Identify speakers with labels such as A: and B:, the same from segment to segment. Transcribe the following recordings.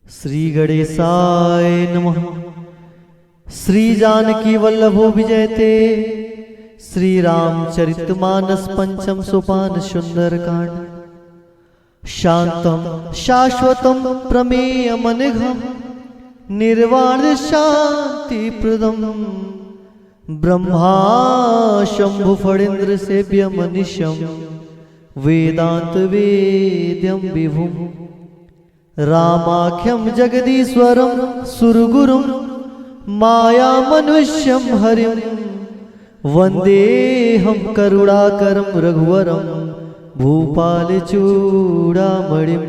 A: श्री गणेशाय नमः। श्री जानकी वल्लभो विजयते। श्री रामचरितमानस पंचम सोपान सुंदरकांड। शांतम शाश्वतम प्रमेयमनघम निर्वाण शांति प्रदम ब्रह्मा शंभु फणींद्र सेव्य मनीषम वेदांत वेद्यम विभुम रामाख्यम जगदीश्वरम सुरगुरुम माया मनुष्यम हरिम वंदेहम करुणाकरम रघुवरम भूपाल चूड़ामणिम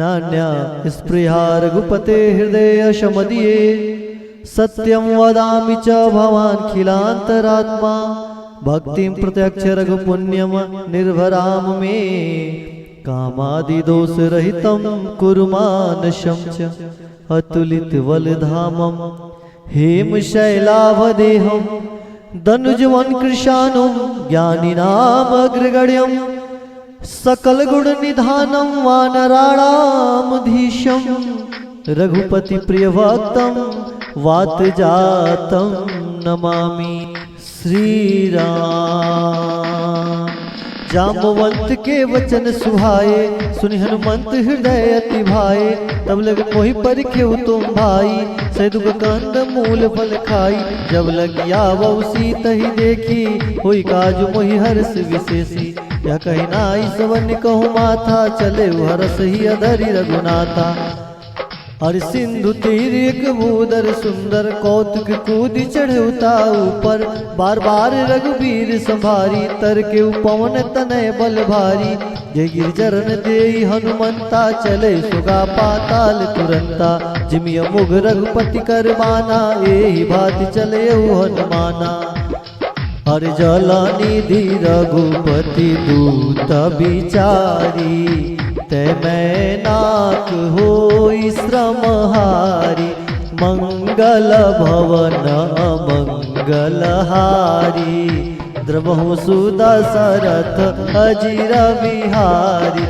A: नान्या स्पृहा रघुपते हृदय शमदिये सत्यं वदामि च भवान्खिलान्तरात्मा भक्तिं प्रत्यक्ष रघुपुण्यम निर्भराम मे कामादिदोष रहितं कुरु मानसं च अतुलित बलधामं हेमशैलाभदेहं दनुजवन कृशानुं ज्ञानिनामग्रगण्यं सकल गुण निधानं वानराणामधीशं रघुपति प्रिय भक्तं वात जातं नमामि। श्री राम। जाम्बवंत के वचन सुहाए सुनि हनुमंत हृदय अति भाए तब लग मोहि परिखेउ तुम भाई सैदुक कंद मूल फल खाई जब लगिया वसी तही देखी होई काजु मोहि हर्ष विशेषी यह कही नाई सवन कहूँ माथा चले हरस ही अधरी रघुनाथा हर सिंधु तीर एक भूदर सुंदर कौतुक कूद चढ़ता ऊपर बार बार रघुबीर संभारी तर के पवन तनय बल भारी जय गिरचरण देई हनुमंता चले सुगा पाताल तुरंता जिमिय मुग रघुपति कर माना एहि भाति चले हनुमाना हर जला निधि रघुपति दूत बिचारी ते मैं नाक होई श्रमहारी मंगल भवन मंगलहारी द्रवहु सुदशरथ अजीर बिहारी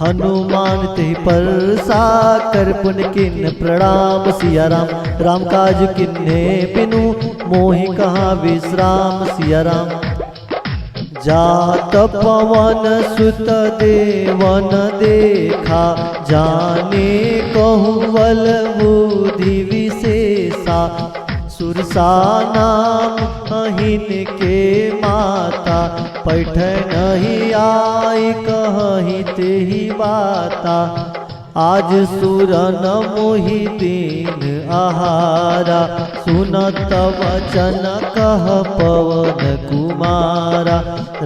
A: हनुमान ते परसा कर पुन किन प्रणाम सिया राम राम काज किन्ने बिनु मोहि कहाँ विश्राम सिया राम जात पवन सुत देवन देखा जाने कहूँ बल बुद्धि विशेषा सुरसा नाम अहिन के माता पैठ नहीं आई कहीं ते ही बाता आज सुरन मोहि दीन आहारा सुनत वचन कह पवन कुमारा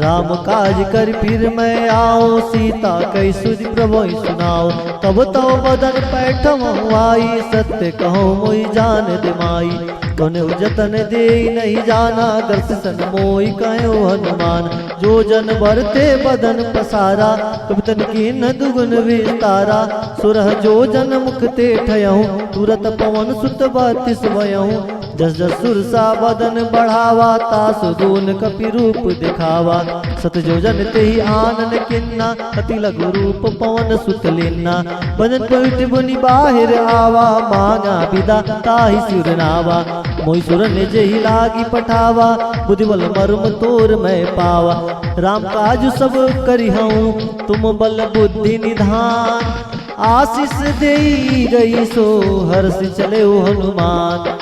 A: राम काज कर फिर मैं आओ सीता कई सुध प्रभु सुनाओ तब तो बदन पैठम आई सत्य कहो मोहि जान दिमाई कौने जतन दे नहीं जाना दर्शन मोहि कहो हनुमान जो जन भरते बदन पसारा कबितन की न दुगुन विस्तारा सुरह जो जन मुखते ठयहूँ तुरत पवन सुत बत्तीस भयहूँ जस जस सुरसा बदन बढ़ावा तास दून कपि रूप दिखावा सत जो जन ते ही आनन किन्ना अति लघु रूप पवन सुत लेना बदन पवित्र बुनि बाहिर आवा मांगा विदा ताहि सुरनावा मोहि सुर ने जेहि लागी पठावा बुद्धिबल मर्म तोर मैं पावा राम काज सब करिहूँ तुम बल बुद्धि निधान आशीष दे गई सो हर्ष चले हनुमान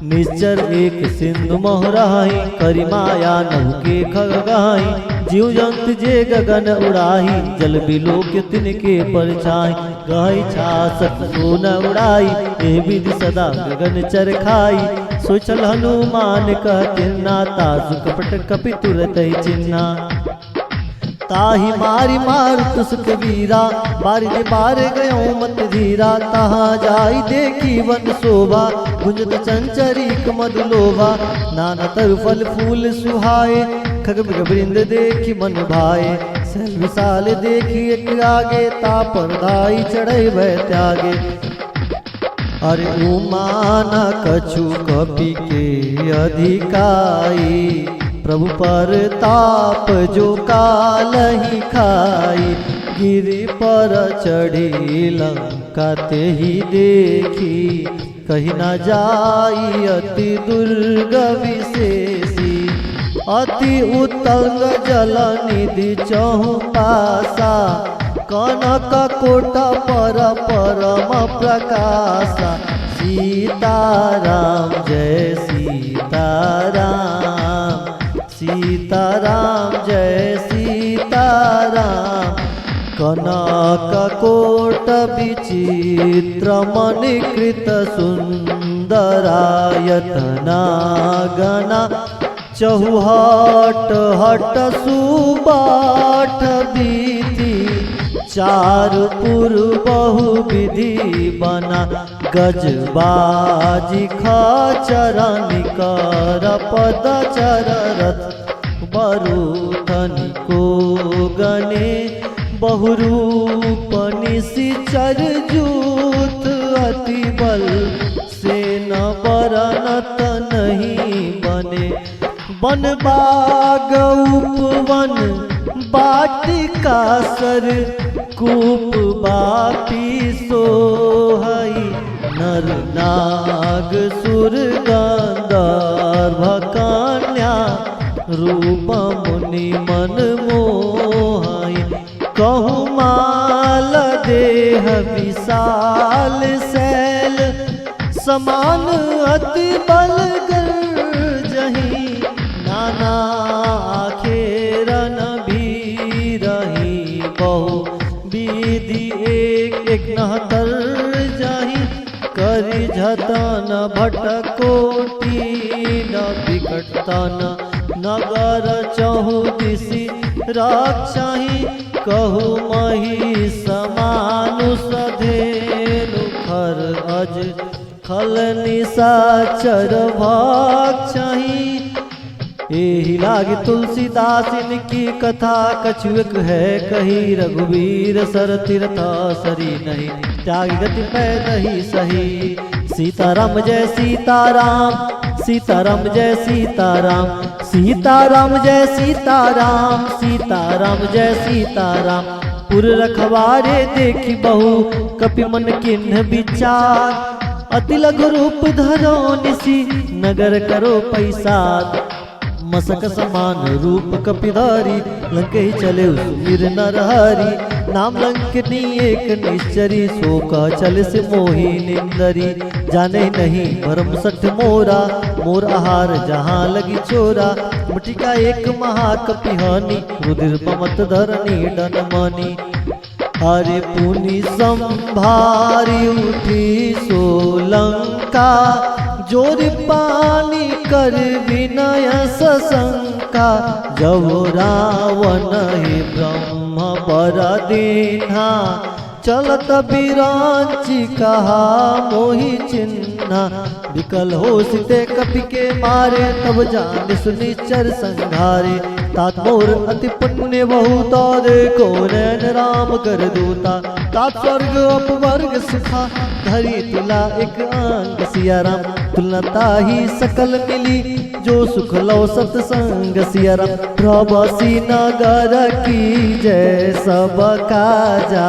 A: निश्चर एक सिंधु मोहराई करी माया नभ के खगाई जीव जंत जे गगन उड़ाई जल बिलो के तिनके परछाई गाय छासत सोन उड़ाई ए विधि सदा गगन चर खाई सोचल हनुमान कहते नाता सुकपट कपि तुरत ही चिन्ना ताही मारी मार तुसक वीरा बारी दे बार गयो मत धीरा तहाँ जाई देखी वन शोभा गुंजत चंचरीक मधुलोभा नाना तरु फल फूल सुहाए खग वृंद देखी मन भाए सल विशाल देखी एक आगे तापर दाई चढ़े वह त्यागे अरे उमाना कछु कपि के अधिकाई प्रभु पर ताप जो काल ही खाई गिरि पर चढ़ी लंका लंका ते ही देखी, कही न जाई अति दुर्ग विशेषी। अति उत्तंग जल निधि चहु पासा, कनक कोट पर परम प्रकाशा। सीताराम जय सीताराम, सीताराम जय सीताराम। कनक कोट विचित्र मणिकृत सुंदरायतना गना। चहुहट हट सुबाट बीती, चारुपुर बहुविधि बना। गजबाजी खचर निकर पद चररथ, बरुथनि को गने बहुरूप निशिचर जूथ। अति बल से न बरनत नहीं बने, वन बाग उपवन बाटिका सर। कूप बापी सोहई, नर नाग सुर गंधर्व कन्या। रूप मुनि मन मोहई, कहूँ माल देह विशाल शैल। समान अति बल गर्जही, नाना आखेरन भी रही। बहु विधि एक एक नहतर जाही, करि जतन भटकोटी न विकटतन। नगर चहुदिशि रक्षहि, कहु मही समानुष धेनु। खर अज खल निशाचर भक्षहि। एहि लाग तुलसीदास इनकी कथा, कछुक है कही रघुवीर सर तीर्थ सरी नहीं। त्याग गति पै नहीं सही। सीताराम जय सीताराम, सीताराम जय सीताराम, सीताराम जय सीताराम, सीताराम जय सीताराम। पुर रखवारे देखी बहु, कपि मन किन्ह विचार। अति लघु रूप धरो निसी, नगर करो पैसाद। मसक समान रूप कपिधारी, लंकहि चले सुमिर नरहरि। नाम लंकनी एक निश्चरी, सो कह चल से मोही निंदरी। जाने नहीं भरम सठ मोरा, मोर आहार जहाँ लगी चोरा। मुटिका एक महाकपिहानी, रुधिर पमत धरनी डन मनी। हरि पुनि संभारी उठी सोलंका, जोर पानी कर विनय सशंका। जब रावण ही ब्रह्म बर दीन्हा, चलत बिरांची कहा मोहि चिन्हा। विकल हो सीते कपि के मारे, तब जान सुनिचर संघारे। तात मोर अति पुण्य बहुत, देखो नैन राम कर दूता। तात स्वर्ग अपवर्ग सुखा, धरी तुला एक अंग। सिया राम तुलता ही सकल मिली, जो सुख लो सत्संग। सिया राम प्रभसी नगर की जय सब काजा।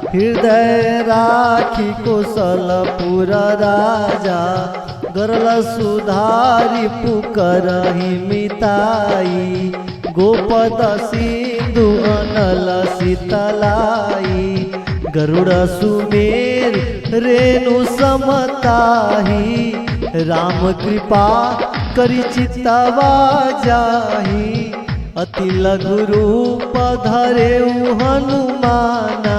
A: हृदय राखी कुशलपुर राजा, गरल सुधारी पुकरहि मिताई। गोपद सिंधु अनल शीतलाई, गरुड़ सुमेर रेणु समताही। राम कृपा करि चितवा जाही, अति लघु रूप धरेउ हनुमाना।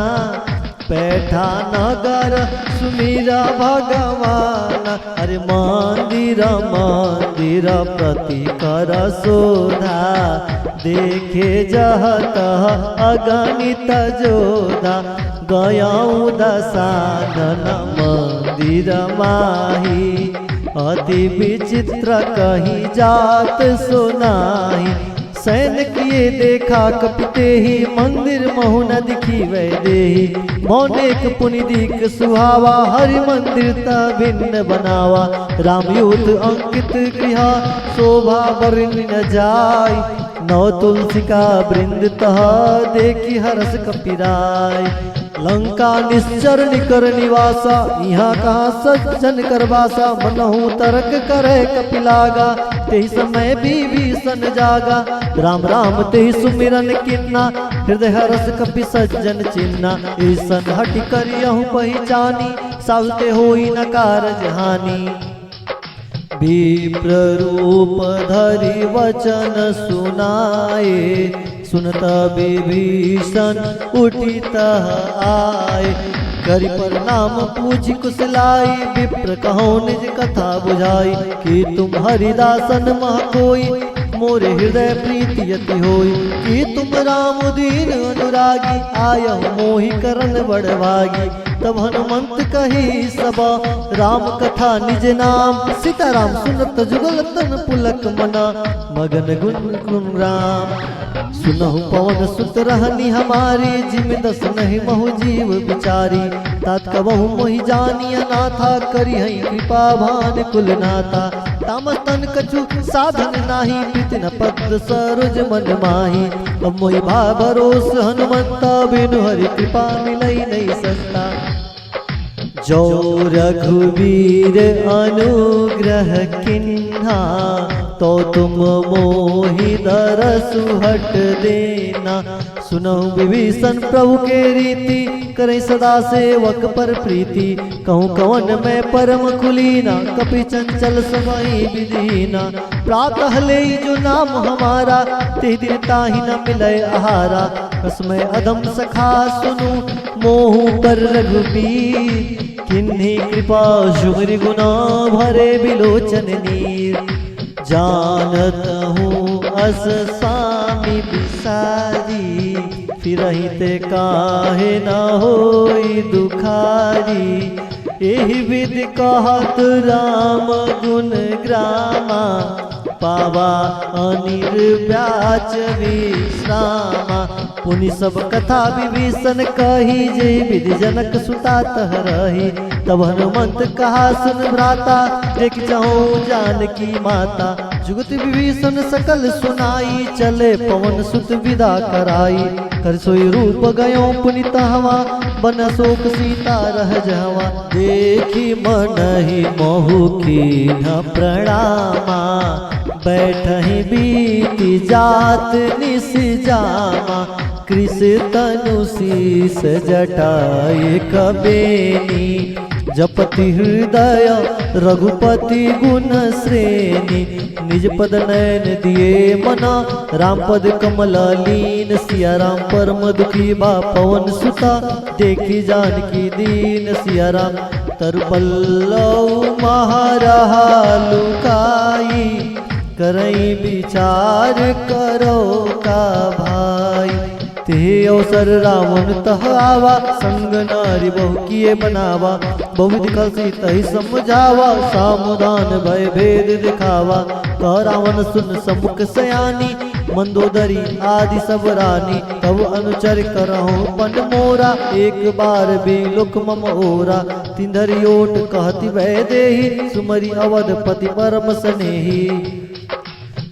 A: पैठा नगर सुमिरा भगवान, अरे मंदिर मंदिर प्रति कर शोधा। देखे जहत अगणित जोधा, गयाऊ दसानन मंदिर माही। अति विचित्र कही जात सुनाही, सैन किए देखा कपिते ही। मंदिर महु न दिखी वै देही, मौनेक पुनिदीक सुहावा। हरि मंदिर ता भिन्न बनावा, रामयूत अंकित गृह। शोभा बरनि न जाय, नौ तुलसी का वृंद तह। देखी हरस कपिराय, लंका निश्चर निकर निवासा, यहाँ कहाँ सज्जन करवासा। मनहु तर्क करे कपिलागा, तेहि समय विभीषण जागा। राम राम तेहि सुमिरन किन्ना, हृदय हरस कपि सज्जन चिन्ना। ईसन हटि करियहु पहिचानी, साउते होई न कारज हानि। विप्र रूप धरि वचन सुनाए, सुनत विभीषण उठि तह आए। करि प्रणाम पूछि कुशलाई, विप्र कहो निज कथा बुझाई। कि तुम हरिदासन मह कोई, मोरे हृदय प्रीति यति होई। कि तुम राम दीन अनुरागी, आयहु मोहि करन बड़भागी। तब हनुमंत कही सबा, राम कथा निज नाम। सीताराम सुनत जुगल तन पुलक मना, मगन गुण गुण राम। सुनहु पवन सुत रहनी हमारी, जिम दस नहीं महु जीव बिचारी। तात कबहु मोहि जानिया नाथा, करी है कृपा भान कुल नाथा। तामस तन कछु साधन नाही, प्रीति न पद सरोज मन माही। अब मोहि भा भरोस हनुमंता, बिनु हरि कृपा मिलई नहीं सकता। जो रघुवीर अनुग्रह किन्हा, तो तुम मोहि दरसु हट देना। सुनहु विभीषण प्रभु के रीति, करे सदा सेवक पर प्रीति। कहूँ कवन में परम कुलीना, कपि चंचल सबहि विधीना। प्रातः ले जो नाम हमारा, ते दिन ताहि न मिलय आहारा। कसमय अधम सखा सुनु, मोहु पर रघुबीर। किन्हीं कृपा सुमरि गुना, भरे बिलोचन नीर। जानत हूँ अस स्वामी बिसारी, फिरहि ते काहे न होई दुखारी। एहि विधि कहत राम गुण ग्रामा, पावा अनिर्व्याच विश्रामा। पुनि सब कथा विभीषण कही, जय विधि जनक सुता तह रही। तब हनुमंत कहा सुन भ्राता, देख जाऊं जानकी माता। जुगत विभीषण सकल सुनाई, चले पवन सुत विदा कराई। कर सोई रूप गयो पुनित हवा, बन शोक सीता रह जहवा। देखी मन ही मोहु कीन्ह प्रणामा, बैठहि बीति जात निस जामा। कृष तनु शीस जटाए कबेनी, जपति हृदय रघुपति गुण श्रेणी। निज पद नयन दिए मना, राम पद कमल लीन। सिया राम परम दुखी बा पवन सुता, देखी जानकी दीन। सिया राम तरु पल्लव महारहा लुकाई, करई विचार करो का भाई। ते अवसर रावण तह आवा, संग नारी बहु किए बनावा। बहुत कसी तही समझावा, सामुदान भय भेद दिखावा। कह रावण सुन समुख सयानी, मंदोदरी आदि सब रानी। तब अनुचर करहु पन मोरा, एक बार भी लुक मम ओरा। तिंधरी ओट कहति वह देही, सुमरी अवधपति परम स्नेही।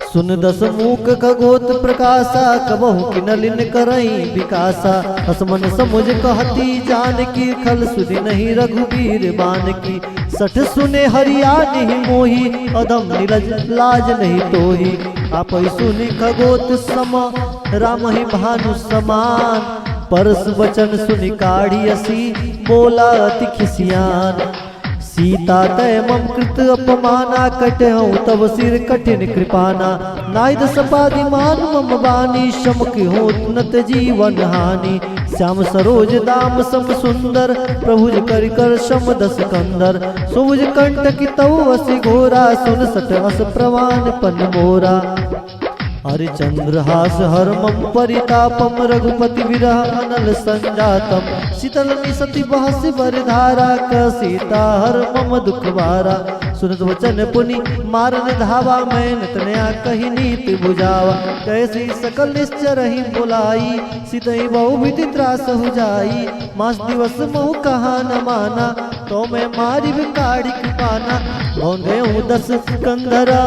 A: सुन दस मूक खगोत प्रकाशा, कबहु कि नलिन करई विकासा। हसमन समुझ कहती जानकी, खल सुधि नहीं रघुबीर बानकी। सठ सुने हरिया नहीं मोही, अधम नीरज लाज नहीं तोही। आपहि सुनि खगोत सम, राम ही भानु समान। परस वचन सुनि काढ़ी असी, बोला अति खिसियान। सीता तय मम कृत अपमाना, कटहूँ तब सिर कठिन कृपाना। नायद सपादि मान मम बानी, शमक होत जीवन हानि। श्याम सरोज दाम सम सुंदर, प्रभुज कर कर शम दस कंदर। सुभुज कंठ की तव असी घोरा, सुन सट अस प्रवान पन मोरा। हरिचंद्रहास हरमम परितापम, रघुपति विरह अनल संजातम। शीतल निसति बहसि बरधारा, क सीता हर मम दुख भारा। सुनत वचन पुनि मारन धावा, मैं तनया कही नीति बुझावा। कैसी सकल निश्चर ही बुलाई, सीतई बहु विधि त्रास हो जाई। मास दिवस मोह कहा न माना, तो मैं मारी बिकाड़ी कृपाना। भौंधे दस कंधरा,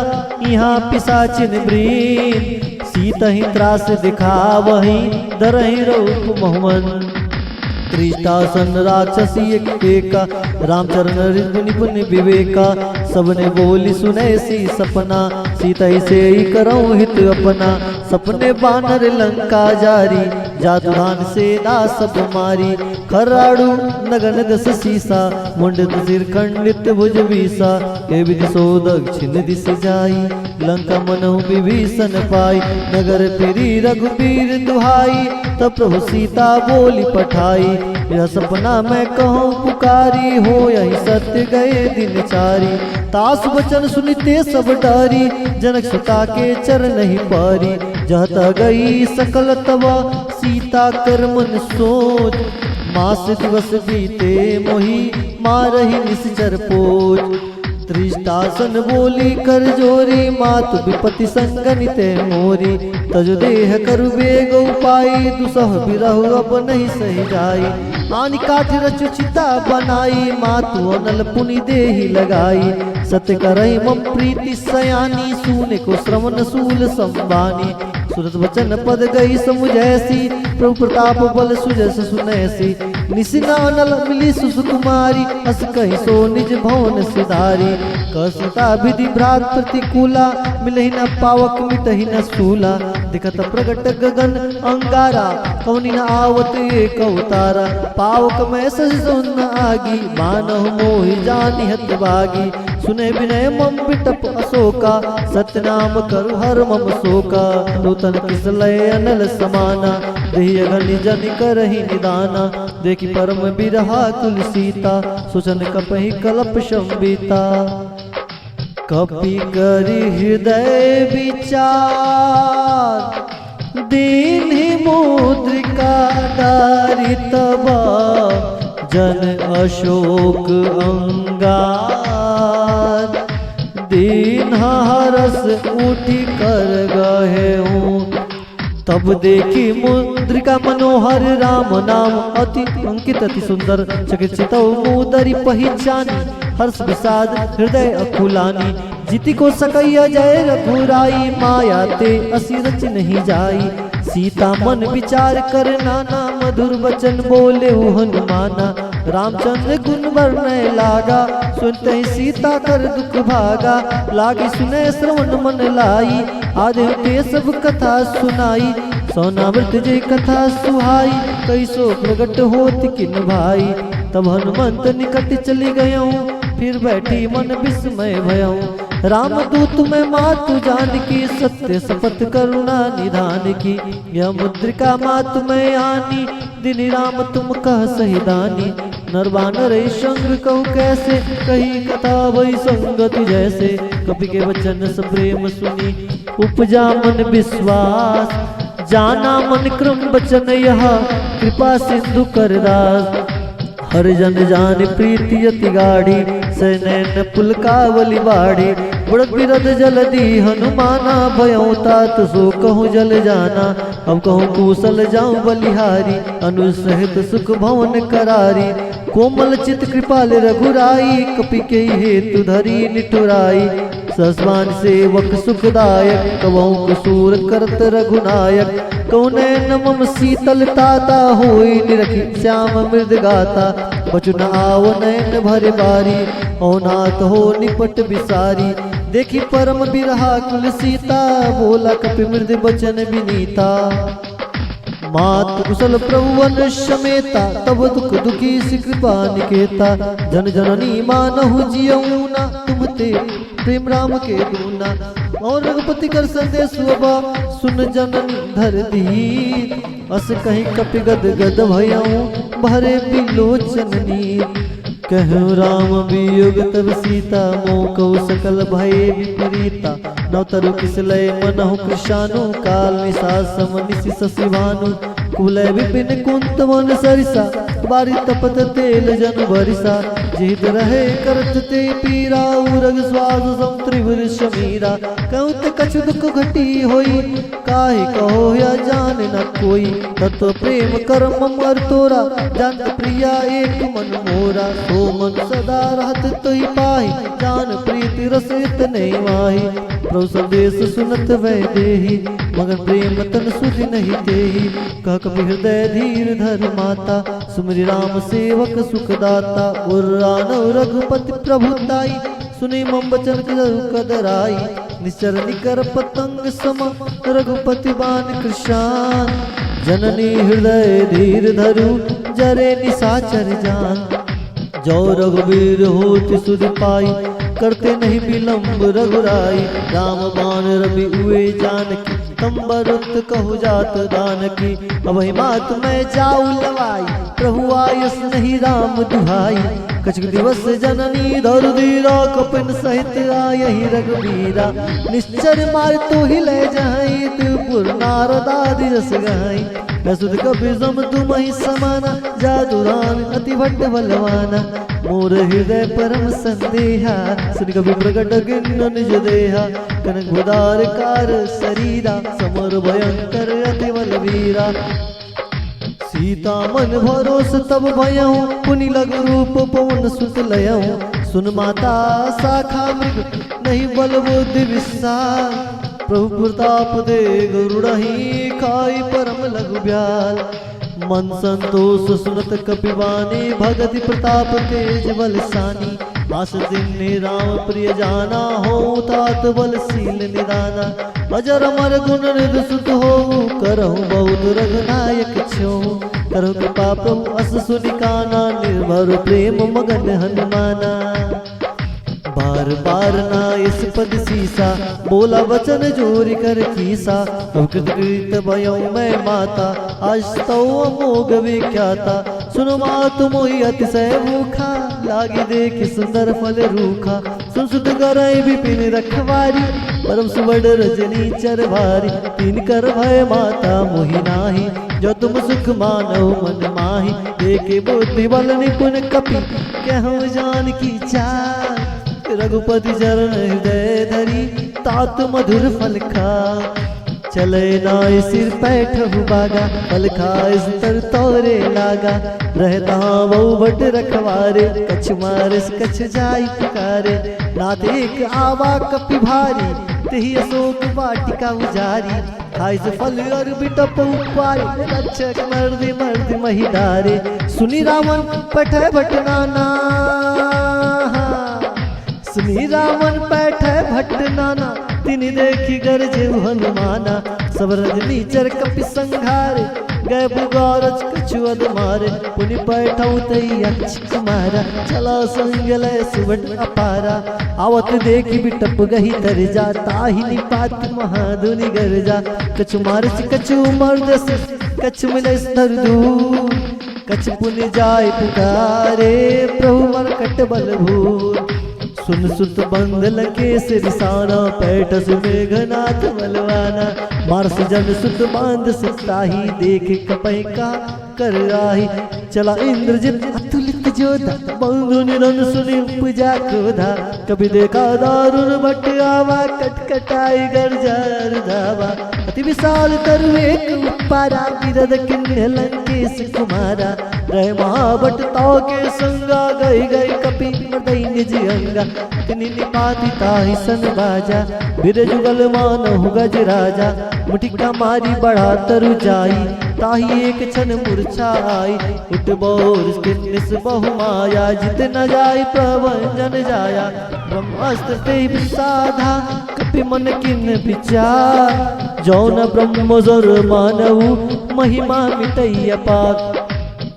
A: यहाँ पिशाचिन ब्रीन। सीत ही त्रास दिखावही, दरहि रूप मोहन। त्रिष्टासन राक्षसी एका, रामचरण ऋषि पुण्य विवेका। सबने बोली सुने सी सपना, सीता से ही करऊं हित अपना। सपने बानर लंका जारी, जादू दान से दास सब मारी। खराड़ू नगन दस सीसा, मुंडित सिर खंडित भुज बीसा। के विधि सो दक्षिण दिश जाई, लंका मनहु विभीषण पाई। नगर फिरी रघुबीर दुहाई, तब प्रभु सीता बोली पठाई। यह सपना मैं कहूँ पुकारी, हो यही सत्य गए दिन चारी। तास वचन सुनते सब डारी, जनक सुता के चरण नहीं पारी। जहता गई सकल तवा, सीता कर मन सोच। मास दिवस बीते मोही, मारही निश्चर पोच। त्रिष्टासन बोली कर जोरी, मातु विपति संगनित मोरी। तज देह करु बेग उपाई, दुसह बिरहु अब नहीं सही जाई। आनि काठ रचु चिता बनाई, मातु अनल पुनि देहि लगाई। सत्य करई मम प्रीति सयानी, सूने को श्रवण सूल संबानी। सुरत वचन पद गई समुझैसी, प्रभु प्रताप बल सुजस सुनैसी। निसिना अनल मिली सुसुकुमारी, अस कहि सो निज भवन सिधारी। कसता विधि भ्रात प्रतिकूला, मिलहि न पावक मिटहि न स्थूला। दिखत प्रगट गगन अंगारा, कौनि न आवत एक अवतारा। पावक में सज सुन आगी, मानहु मोहि जानि हत भागी। सुने विनय मम बिटप अशोका, सत्य नाम करु हर मम शोका। नूतन किसलय अनल समाना, देहि अगनि जन करहि निदाना। देखि परम बिरहा तुलसीता, सोचन कपहि कलप संबीता। कपि करि हृदय विचार, दीन्हि मुद्रिका डारि तब। जन अशोक अंगार, दीन हरस उठी कर गए हूँ। तब देखी मुद्रिका मनोहर, राम नाम अति अंकित अति सुंदर। चकित चितौ मुदरि पहिचानी, हर्ष विषाद हृदय अकुलानी। जीति को सकैया जय रघुराई, माया ते असी रच नहीं जाई। सीता मन विचार कर नाना, मधुर वचन बोले हनुमाना। रामचंद्र गुण वर्णय लागा, सुनते ही सीता कर दुख भागा। लागी सुने श्रवण मन लाई, आदि ते सब कथा सुनाई। सोनामृत जय कथा सुहाई, कैसो प्रगट होत किन भाई। तब हनुमंत निकट चली गयऊं, फिर बैठी मन विस्मय भयऊं। रामदूत में मातु जानकी, सत्य शपथ करुणा निधान की। यह मुद्रिका मातु में आनी, दिन राम तुम कह सही दानी। नरवानर संग कहूँ कैसे, कही कथा वही संगति जैसे। कपि के वचन सब प्रेम सुनी, उपजा मन विश्वास। जाना मन क्रम वचन यह, कृपा सिंधु करदास। हर जन जान प्रीति अति गाढ़ी, सैनैन पुलकावली बाढ़ी। बुढ़त बिरद जलदी हनुमाना, भयऊं तात सो कहूँ जल जाना। अब कहूँ कूशल जाऊं बलिहारी, अनुसहित सुख भवन करारी। कोमल चित कृपाल रघुराई, कपि के हेतु धरी निठुराई। सस्वान सेवक सुखदायक, कवऊं कुसूर करत रघुनायक। कौने नमम शीतल ताता, होई निरखी श्याम मृद गाता। बचु न आओ नैन भर बारी, ओ नाथ हो निपट बिसारी। देखी परम बिरहा कुल सीता, बोला कपि मृद बचन विनीता। मात कुशल प्रभुवन समेता, तब दुख दुखी सी कृपा निकेता। जन जननी मानहु जियऊ ना, तुम ते प्रेम राम के दूना। और रघुपति कर संदेश सुबा, सुन जननी धर दी। अस कहीं कपि गद गद भयऊ, भरे बिलोचन नीर। कहूँ राम वियोग तब सीता, मोह सकल भय विपरीता। नवतरु किसलय मनहु कृशानु, काल निशासम निशि शशिभानु। कुलय विपिन कुंत वन सरिसा, बारी तपत तेल जन भरिसा। जिद रहे करत ते पीरा, उरग स्वाद सम त्रिभुज समीरा। कहूँ ते कछु दुख घटी होई, काहे कहो या जान न कोई। तत्व प्रेम कर्म मर तोरा, जानत प्रिया एक मन मोरा। तो मन सदा रहत तुहि पाहि, जान प्रीति रस इतने माही। प्रभु संदेश सुनत वै देही, मगन प्रेम तन सुधि नहीं तेही। कह कपि हृदय धीर धर माता, सुमरि राम सेवक सुखदाता। उर्रानव रघुपति प्रभुताई, सुनि मम बचन कदराई। निश्चर निकर पतंग सम, रघुपति बान कृशान। जननी हृदय धीर धरु, जरे निशाचर जान। जो रघुवीर होति सुध पाई, करते नहीं विलम्ब रघुराई। राम बाण रवि हुए जानकी, तंबरुत कहु जात दानकी। अभय मात मैं जाऊ लवाई, प्रभु आयस नहीं राम दुहाई। कछुक दिवस जननी धरु धीरा, कपिन सहित आयहि रघुवीरा। निश्चर मार तो ही ले जाई, त्रिपुर नारदादि रस गाई। असुत कपि सम तुम ही समाना, जादूरान अति भट्ट बलवाना। मोर हृदय परम संदेहा, सुन कपि प्रकट गिन निज देहा। कनक भुदार कार शरीरा, समर भयंकर अति बलवीरा। सीता मन भरोस तब भयऊँ, पुनि लग रूप पवन सुत लयऊँ। सुन माता शाखा मृग, नहीं बल बुद्धि विशाल। प्रभु प्रताप दे गरुड़हि, खाई परम लघु ब्याल। मन संतोष सुनत कपिवानी, भगति प्रताप तेज बलसानी। आस दिन राम प्रिय जाना, हो तात बलशील निदाना। अजर अमर गुण निधि सुत हो, करहु बहुत रघुनायक छो। करहु कृपा प्रभु अस सुनि काना, निर्भर प्रेम मगन हनुमाना। बार बार ना इस पद सीसा, बोला वचन जोरी कर कीसा। कृत भयऊँ मैं माता, आज तो अमोघ विख्याता। सुनो मात मोहि अतिशय भूखा, लागी देख सुंदर फल रूखा। सुन सुत गरई विपिन रखवारी, परम सुवर्ण रजनी चर भारी। तीन कर भय माता मोहि नाही, जो तुम सुख मानव मन माही। देखे बुद्धि बल निपुण कपि, कहूँ जान की चाल। रघुपति चरण हृदय धरी, तात मधुर फल खा। चले नाय सिर पैठहु बागा, फल खाए तर तोरे लागा। रहता बहु भट रखवारे, कछ मारस कछ जाई पुकारे। नाथ एक आवा कपि भारी, तेहि अशोक वाटिका उजारी। खाई से फल और बिटप उपारे, रक्षक मर्दि मर्दि मही डारे। सुनी रावण पठय भट नाना, सुनी रावण पैठे भट्ट नाना। तिनि देखी गरजे हनुमाना, सब रजनी चर कपि संघारे। गए बुगारज कछुअद मारे, पुनि पैठऊ तई अक्ष कुमारा। चला संग लय सुबट अपारा, आवत देखी बिटप गही तर जा। ताहि निपात महाधुनि गरजा, कछु मारस कछु मर्दस, कछु मिलस धर दूर। कछु पुनि जाय पुकारे, प्रभु मरकट बल भूर। सुन सुत बंद लंकेश रिसाना, पैठस मेघनाथ बलवाना। मारस जन सुत बांध सिताही, देख कपै का कर आही। चला इंद्रजित अतुलित जोधा, बंधु निरन सुनि उपजा क्रोधा। कभी देखा दारुण भट आवा, कटकटाई गर्जार धावा। अति विशाल तरु एक उपारा, विरद किन्ह लंकेश कुमारा। रह महाभट ताव के संगा, गई गई कपि मर्दई निज अंगा। तिनि निपाति ताहि सन बाजा, बिर जुगल मानहु गज राजा। मुटिका मारी बढ़ा तरु जाई, ताहि एक क्षण मूर्छा आई। उठ बोर किन्निस बहु माया, जित न जाय प्रभंजन जाया। ब्रह्मास्त्र ते विसाधा, कपि मन किन विचार। जौन ब्रह्म जर मानहु, महिमा मिटैया पार।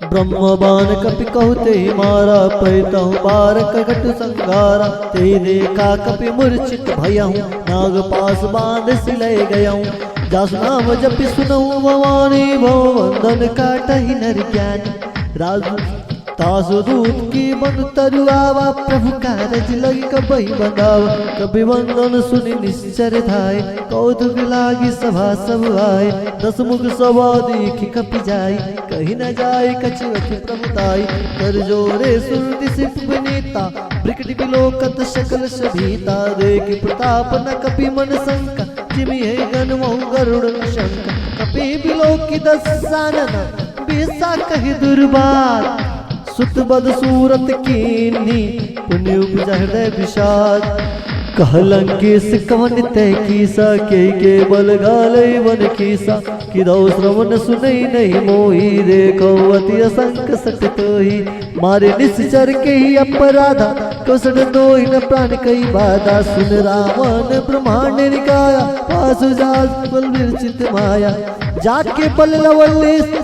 A: ब्रह्मबान कपि कहते मारा, पैतहु बारक घट संगारा। ते देखा कपि मूर्छित भयहूँ, नाग पास बांध सिलय गयऊँ। जासु नाम जपि सुनहु भवानी, भव बंधन काटहि नर ज्ञानी। राजू तासु दूत की बन तरुआवा, प्रभु कारज लगी कबहि बंधावा। कभी बंधन सुनि निश्चर धाय, कौतुक लागी सभा सब आए। दस मुख सभा देखी कपि जाई, कहीं न जाय कछु अति प्रभुताई। कर जोरे सुरति सिप विनीता, ब्रिकटि बिलोकत सकल सभीता। देखि प्रताप न कपि मन शंका, जिमि है गण महु गरुड़ शंका। कपि बिलोकी दसानन, बेसा कहि दुर्बात। सुत बद सूरत कीन्ही, पुण्य उपज हृदय विषाद। कहलंकेश कवन तय कीसा के बल गाले वन कीसा किदौ श्रवण सुनई नहीं मोही देखो अति असंक सट तोही मारे निश्चर के ही अपराधा कौशल दोई न प्राण कई बाधा सुन रावण ब्रह्मांड निकाया पासु जास बल विरचित माया जाके बल लवलेश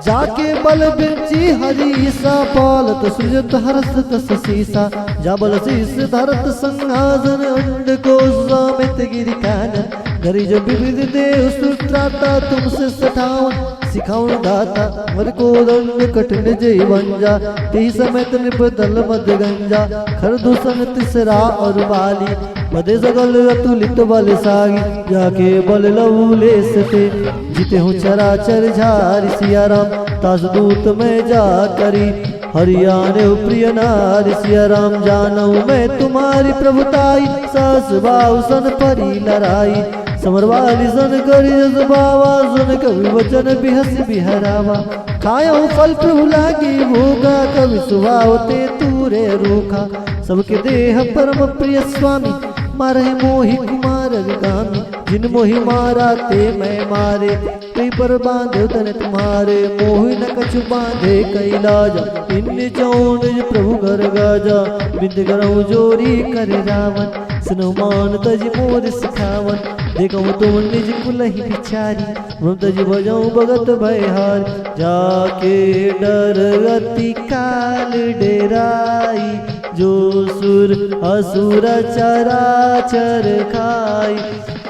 A: जाके बल बिरची हरीसा पालत सृजत हरसत सीसा जाबल शीस धरत संहासन अंड को समेत गिरि कानन गरी जो विविध देव सुत्राता तुमसे सठावन सिखावन दाता मर को दंड कठिन जय वंजा ती समेत निपदल मद गंजा खरदूषण तिसरा और बाली मदे सगल अतुलित बल सागी जाके बल लवले सते जीते हूँ चराचर झारी सिया राम तास दूत में जा करी हरियाणे प्रिय नारी सिया राम जानू मैं तुम्हारी प्रभुताई सास बाऊ सन परी लड़ाई समरवाली सन करी जस बावा सुन कवि वचन बिहस बिहरावा खायो फल प्रभु लागी भोगा कवि सुभावते तूरे रूखा सबके देह परम प्रिय स्वामी मारे मोहि कुमार गामी जिन मोहि मारा ते मैं मारे कई पर बांधे तने तुम्हारे मोहि न कछु बांधे कैलाजा इन चौन प्रभु घर गाजा बिंद करऊ जोरी कर रावण सुनो मान तज मोर सिखावन देखो तुम निज कुल ही बिचारी हम तज बजाऊं भगत भयहार जाके डर गति काल डेराई जो सुर असुर चराचर खाई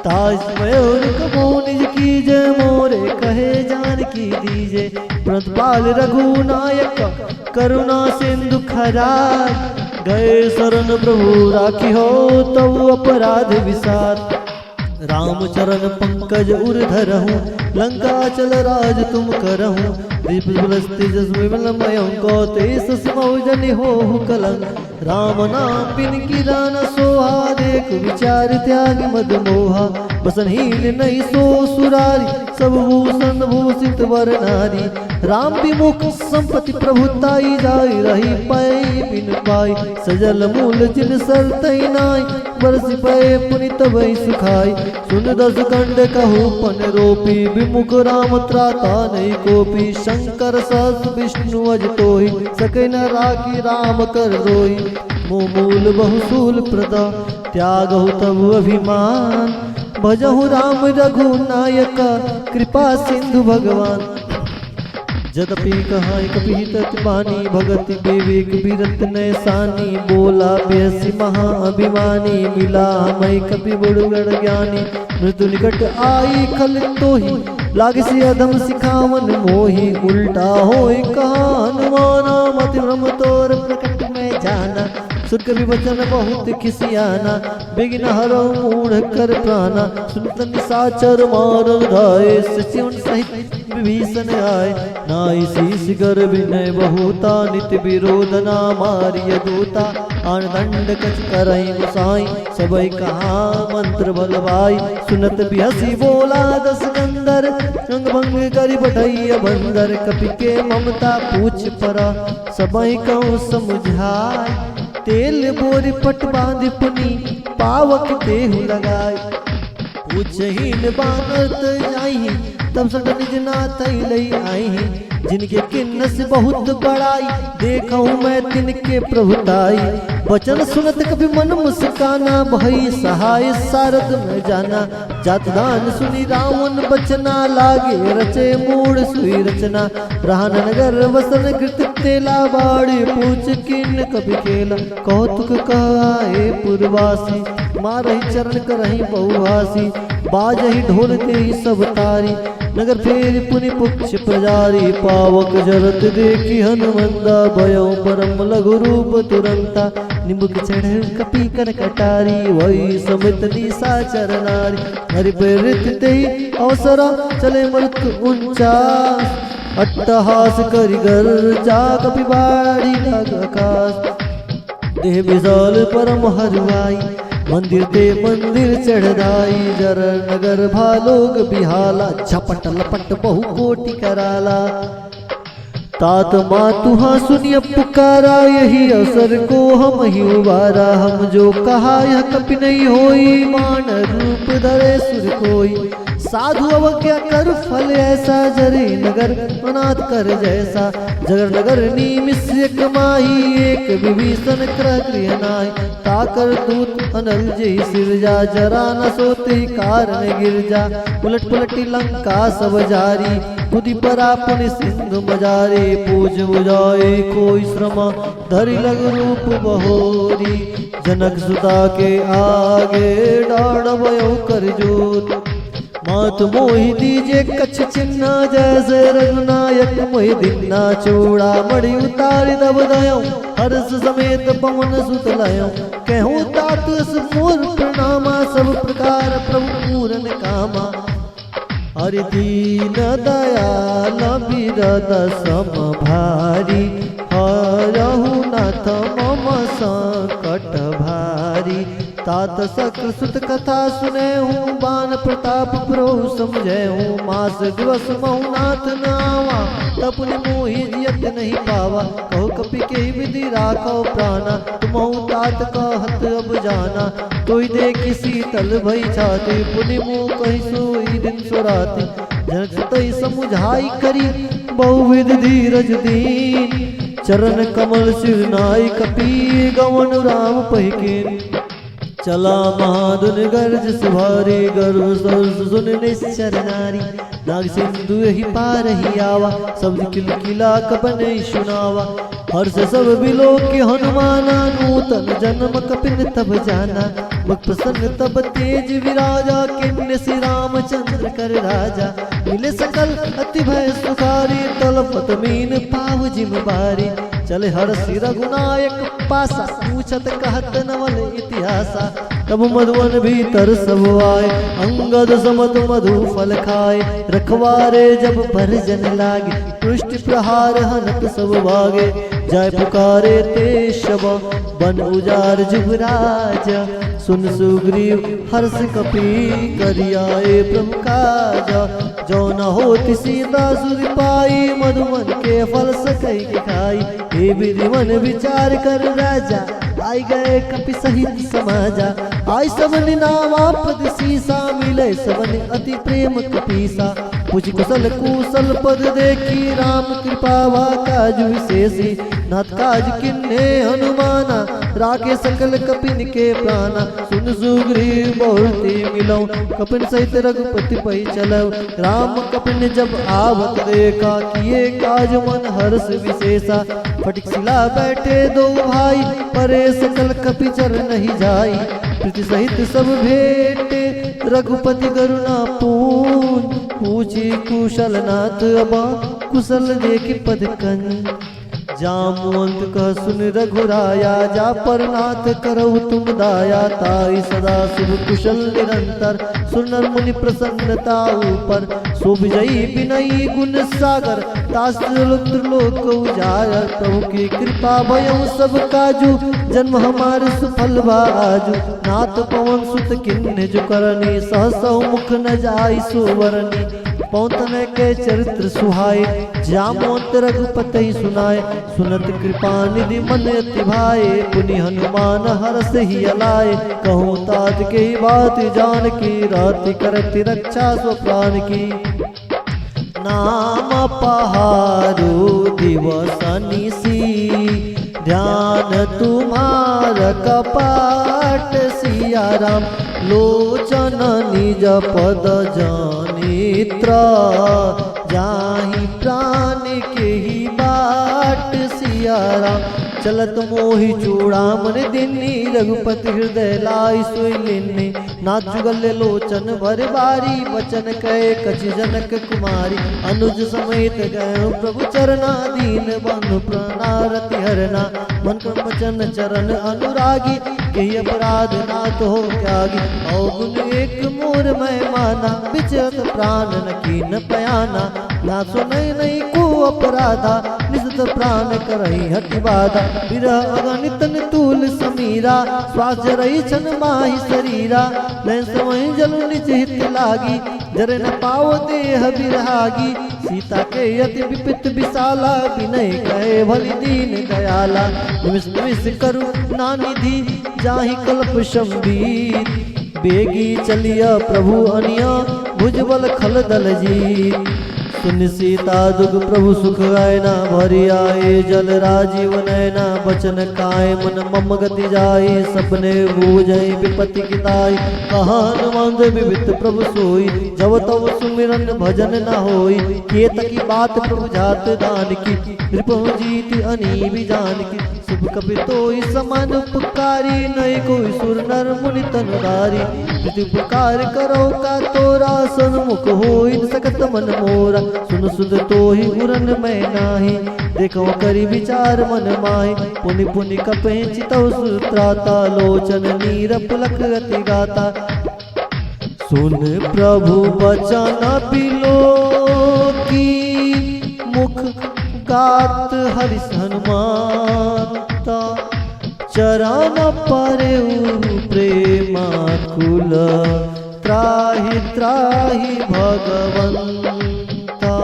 A: ताज मयूर कबो निज कीजे मोरे कहे जान की दीजे प्रतपाल रघुनायक करुणा सिंधु खरार गए शरण प्रभु राखी हो तब अपराध विसार रामचरण पंकज उर्धरहूँ लंका चल राज तुम करहूँ जनि हो कलंक राम नाम बिन किरान सोहा देख विचार त्याग मद मोहा बसनहीन नहीं सो सुरारी सब भूषण भूषित वर नारी राम विमुख संपत्ति प्रभुताई जाय रही पाई बिन पाई सजल मूल जिन सर तई नाई बरसी पए पुनित भई सुखाई सुन दस कंड कहू पन रोपी विमुख राम त्राता नहीं कोपी शंकर सहस विष्णु अज तोहि सके न राखी राम कर रोई मूल बहुसूल प्रदा त्यागहु तब अभिमान भजहु राम रघुनायक कृपा सिंधु भगवान जदपि कहाई कपिहित बानी भगति विवेक विरत नैसानी बोला बेहसी महाअभिमानी मिला मई कपि बुड़गड़ ज्ञानी मृत्यु निकट आई खल तोहि लागसी अधम सिखावन मोहि उल्टा होई कहा हनुमाना मति भ्रम तोर प्रकट में जाना सुन कवि वचन बहुत खिसियाना बिघ्न हरो मूढ़ कर प्राणा सुनत निशाचर मारन धाये सचिवन सहित विभीषण आए नाई शीश कर विनय बहुता नित विरोधना मारिय दूता आन दंड कछ करई गुसाई सबई कहा मंत्र बलवाई सुनत बिहसी बोला दस गंधर रंग भंग करि बढ़ैया बंदर कपि के ममता पूछ परा सबई कहूँ समझाय तेल बोरी पट बांध पुनी पावक देहु लगाय पूछहीन बानत जाई तब सट निज नाथ लई आई जिनके किन्नस बहुत बड़ाई देखूं मैं तिनके प्रभुताई वचन सुनत कभी मन मुस्काना भई सहाय सारद में जाना जात दान सुनी रावण बचना लागे रचे मूड सुई रचना रहन नगर वसन कृत तेला बाड़ी पूछ किन कभी खेला कौतुक कहाए पुरवासी मारही चरण करही बहुहासी बाजही ढोल तेही सब तारी नगर फेर पुनि पुक्ष प्रजारी पावक जरत देखी हनुमंदा भयो परम लघु रूप तुरंता निमुख चढ़ कपि कर कटारी वही समित निशाचर नारी हरि प्रेरित तेहि अवसर चले मृत्यु ऊंचा अट्टहास करि गर्जा कपि बाड़ी लग आकाश देह विशाल परम हरवाई मंदिर ते मंदिर चढ़ाई जर नगर भालोग बिहाला झपट लपट बहु कोटि कराला तात मातुहा सुनिय पुकारा, यही अवसर को हम ही उबारा। हम जो कहा यह कपि नहीं होई, मान रूप धरे सुर कोई। साधु अवज्ञा कर फल ऐसा, जरे नगर अनाथ कर जैसा। जगर नगर निमिष्य कमाई, एक विभीषण क्रह गृह नाई। ताकर दूत अनल जय सिरजा, जरा न सोते कारण गिरजा। उलट पलटी लंका सब जारी, खुदी पर आपन सिंधु मजारे। पूज बुझाए कोई श्रम, धरि लग रूप बहोरी। जनक सुता के आगे डाढ़ भयो कर जोत। मात मोहि दीजे कछ चिन्ह, जैसे रघुनायक मोहि दिन्ना। चूड़ा मणि उतारि दब दयो, हर्ष समेत पवन सुत लयो। कहूँ तात मोर प्रणामा, सब प्रकार प्रभु पूरन कामा। हरि दीन दयाल बिरद सम भारी, हरहु नाथ मम संकट भारी। तात सक्र सुत कथा सुने हूँ, बान प्रताप प्रभु समझे हूँ। मास दिवस महु नाथ नावा, तपुनि मोहि जियत नहीं पावा। कहो कपि के विधि राखो प्राणा, तुमहु तात कहत अब जाना। तोई देखि शीतल भई छाती, पुनि मुँह कहि सोई दिन सुराती। जनक सुतई समुझाई करी, बहुविध धीरज दीन। चरण कमल सिर नाई, कपि गवन राम पहिकीन। चला महाधुन गर्ज सुभारी, गर्व सरस सुन निश्चर नारी। नाग सिंधु ही पार ही आवा, शब्द किलकिला कपन सुनावा। हर्ष सब बिलो के हनुमाना, नूतन जन्म कपिन तब जाना। मुख प्रसन्न तब तेज विराजा, किन्ने श्री रामचंद्र कर राजा। मिले सकल अति भय सुखारी, तलपत मीन पाव जिम बारी। चले हर्षि रघुनायक पासा, पूछत कहत नवल इतिहासा। तब मधुवन भीतर सब आए, अंगद समत मधु फल खाए। रखवारे जब परिजन लागे, पृष्ठ प्रहार हनत सब भागे। जय पुकारे ते शब, बन उजार जुगराज। सुन सुग्रीव हर्ष कपि, करियाए प्रभु काजा। जो न होति सीता सुर पाई, मधुवन के फल सकई के खाई। हे विधिवन विचार कर राजा, आई गए कपि सहित समाजा। आई सबनि नावा पद सीसा, मिले सबनि अति प्रेम कपीसा। पूछ कुशल कुशल पद देखी, राम कृपा वा काज विशेषी। नाथ काज किन्हे हनुमाना, राखे सकल कपिन के प्राणा। सुन सुग्रीव बहुते मिलौ, कपिन सहित रघुपति पै चलौ। राम कपिन जब आवत देखा, किए काज मन हर्ष विशेषा। फटिक शिला बैठे दो भाई, परे सकल कपि चर नहीं जाई। प्रीति सहित सब भेटे, रघुपति करुणा पूर्ण। पूछी कुशल नाथ अबा, कुशल देखि पद कंज। जामुअंत कह सुन रघुराया, जा पर नाथ करहु तुम दाया। ताई सदा शुभ कुशल निरंतर, सुनर मुनि प्रसन्नता ऊपर। सो विजयी विनयी गुण सागर, तास्त्र लोक उजागर। प्रभु की कृपा भयउ सब काजू, जन्म हमारे सुफल बाजू। नाथ पवन सुत किन्ने जो करनी, सहसौ मुख न जाई सुवरनी। पौतन के चरित्र सुहाए, जामोंत रघुपति सुनाए। सुनत कृपा निधि मन अति भाए, पुनि हनुमान हरष ही अलाए। कहूँ तात के बात जान की, राति करति रक्षा स्व प्राण की। नाम पहारो दिवस निसी, ध्यान तुम्हार कपाट। सिया राम लोचन निज पद जानित्र, जाहि प्राण के ही बाट। सिया राम चलत मोहि चूड़ामन दिन्नी, रघुपति हृदय लाई सोई लेन्नी। नाथ जुगल लोचन भर बारी, बचन कहे कछ जनक कुमारी। अनुज समेत गए प्रभु चरना, दीन बंधु प्रणारति हरना। मन क्रम वचन चरण अनुरागी, कही अपराध नाथ हो त्यागी। अवगुण एक मोर मैं माना, विचरत प्राण न कीन पयाना। ना सुनई नहीं को अपराधा, निसत प्राण करही हठि बाधा। विरह अगणित तूल समीरा, श्वास रही छन माहि शरीरा। लय समय जल निज हित लागी, जर न पाओ देह बिरहागी। सीता के अति विपित विशाला, विनय कहे भली दीन दयाला। निमिष निमिष करू नानिधि जाहि कल्प संबीत, बेगी चलिया प्रभु अनिया भुजबल खल दल जीत। सुन सीता दुख प्रभु सुख आयना, भरी आए जल राजीव नयना। बचन काय मन मम गति जाई, सपने बूझै विपत्ति किताई। कहान मंद विवित प्रभु सोई, जब तब सुमिरन भजन न होई। केत की बात प्रभु जात दान की, रिपुं जीत अनी भी जान की। शुभ कपि तोई समान उपकारी, नय कोई सुर नर मुनि तनुधारी। यदि उपकार करो का तोरा, सन्मुख होई सकत मन मोरा। सुन सुध तोहि उरन मैं नाही, देखो करी विचार मन माहि। पुनि पुनि कपे चितौ सुत्राता, लोचन नीर पुलक गति गाता। सुन प्रभु बचन बिलो की, मुख गात हरिस हनुमानता। चरण परे प्रेमाकुल, त्राहि त्राहि भगवंता।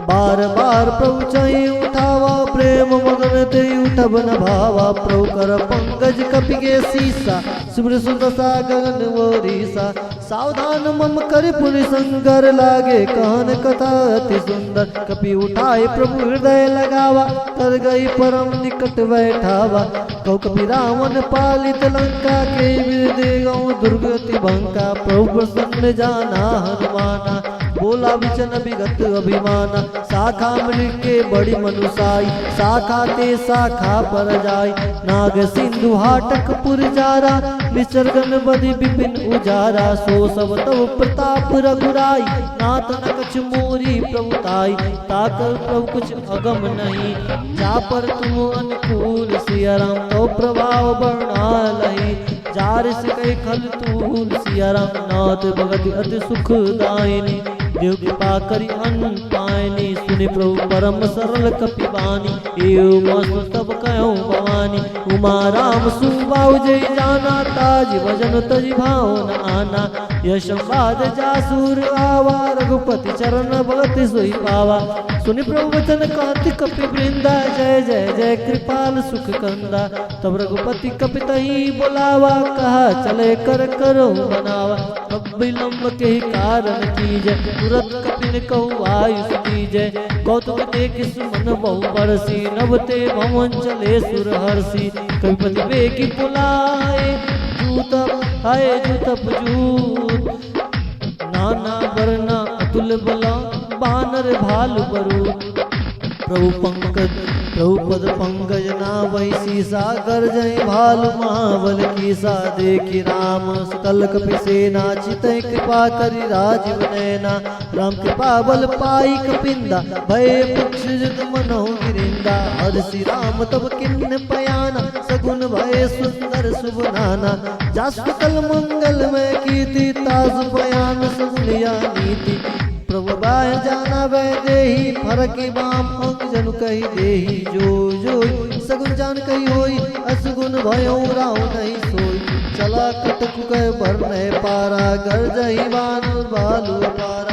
A: बार बार प्रभु चहि उठावा, प्रेम मगन ते उठब न भावा। प्रभु कर पंकज कपि के सीसा, सुब्र सुदशा गगन वोरीसा। सावधान मम कर पुनि संगर, लागे कहन कथा अति सुंदर। कपि उठाए प्रभु हृदय लगावा, कर गई परम निकट बैठावा। कौ कपि रावण पालित लंका, के विदे गौ दुर्गति भंका। प्रभु प्रसन्न जाना हनुमाना, बोला विचन विगत अभिमाना। शाखा मृग के बड़ी मनुसाई, शाखा ते शाखा पर जाय। नाग सिंधु हाटक पुर जारा, निसर्गन बदि विपिन उजारा। सो सब तव प्रताप रघुराई, नाथ न कछ मोरी प्रभुताई। ताकर प्रभु कुछ अगम नहीं, जा पर तुम अनुकूल। सिया राम तो प्रभाव बरनालहि, जार से कई खल तूल। सिया राम नाथ भगति अति सुखदायिनी, देव कृपा करि अन्न पायनी। सुनि प्रभु परम सरल कपि बानी, एव मस्तु तब कहूँ भवानी। उमा राम सुबाहु जय जाना, ताज भजन तज भाव न आना। यश संवाद जासुर आवा, रघुपति चरण भगति सोई पावा। सुनि प्रभु वचन कांति कपि वृंदा, जय जय जय कृपाल सुख कंदा। तब रघुपति कपि तहि बुलावा, कहा चले कर करो बनावा। अब विलंब के कारण कीजय, तुरत कपिन कहु आयुष दीजय। कौतुक देख सुमन बहु बरसी, नभ ते भवन चले सुर हर्षि। कविपति बेगी बुलाए, जूत आए जूतप जूत। नाना वरना अतुल बला, बानर भालु बरूद। प्रभु पद पंकज नावहि सीसा, गर्जय भालु महाबल कीसा। देखि राम सकल कपि सेना, चितहि कृपा करि राजीव नयना। राम कृपा बल पाई कपिंदा, भय पुक्षित मनहु गिरिंदा। हर्षि राम तब किन्न पयाना, सगुन भय सुंदर शुभ नाना। जासु सकल मंगल में कीर्ति, तासु बयान सगुनिया नीति। प्रभु बाय जाना वै देही, फरकि बाम अंग जनु कही देही। जो जो सगुन जान कही होई, असगुन भयो राव नहीं सोई। चला कटक कह बरने पारा, गर्जहि बानर भालु अपारा।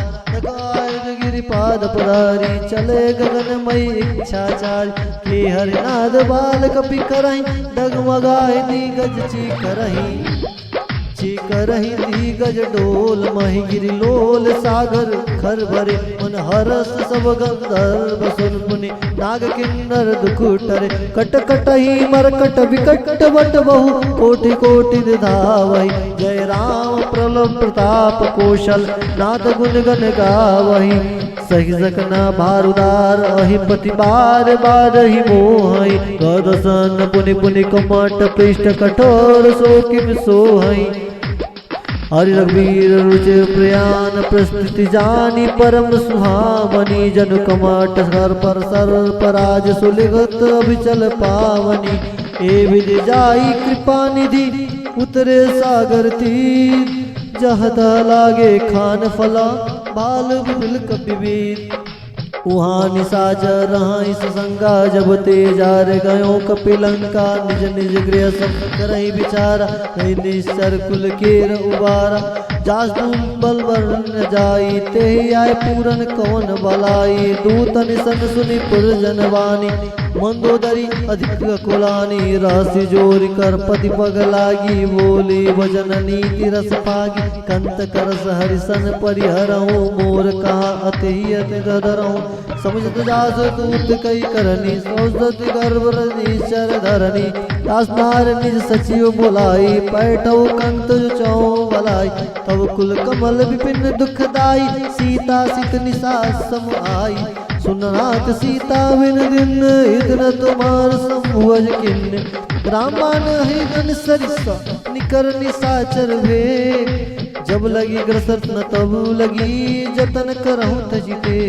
A: गिरिपाद परारी, चले गगन मई इच्छाचारी। के हरिनाद बाल कपि करहि, डगमगाए दिगज करहि दिगज डोल। महि गिरि लोल सागर खर भरे, मन हरस सब गंधर्व सुन पुनि। नाग किन्नर दुख टरे, कट कटहि मरकट विकट बट बहु। कोटि कोटि धावहि, जय राम प्रलभ प्रताप कौशल। नाथ गुण गण गावहि, सहि सकना भारुदार। अहिपति बार बारहि मोहि, गदसन पुनि पुनि कमट पृष्ठ कठोर। सो किम सोहहि, हरि रघुवीर रुचि प्रयाण। प्रस्तुति जानी परम सुहावनी, जनु कमट सर पर राज। सुलिगत अभिचल पावनी, ए विधि जाई कृपा निधि। उतरे सागर तीर, जहत लागे खान फला। बाल विपुल कपिवीर, उहाँ निशाचर रहाई ससंगा। जब ते जार गयो कपिलंका, निज निज गृह सब करहि विचारा। कहि निश्चर कुल केर उबारा। जास बल न जाई ते आय पूरन कौन बलाई दूतन सन सुनि पुरजन वाणी मंदोदरी अधिक कुलानी राशि जोर कर पति पग लागी बोली भजन नीति रस पागी कंत करस हरिसन परिहरहु मोर कहा अति अति धरहु समझत जास दूत कई करनी सौजत गर्भ ईश्वर धरनी दासनार निज सचिव बुलाई पैठौ कंत चौ बलाई तब कुल कमल विपिन दुखदाई सीता सित निसास सम आई सुननाथ सीता बिन दिन इतन तुम्हार संभुज किन्न रामान हिगन सरिसा निकर निसाचर वे जब लगी ग्रसत न तब लगी जतन करहु तजिते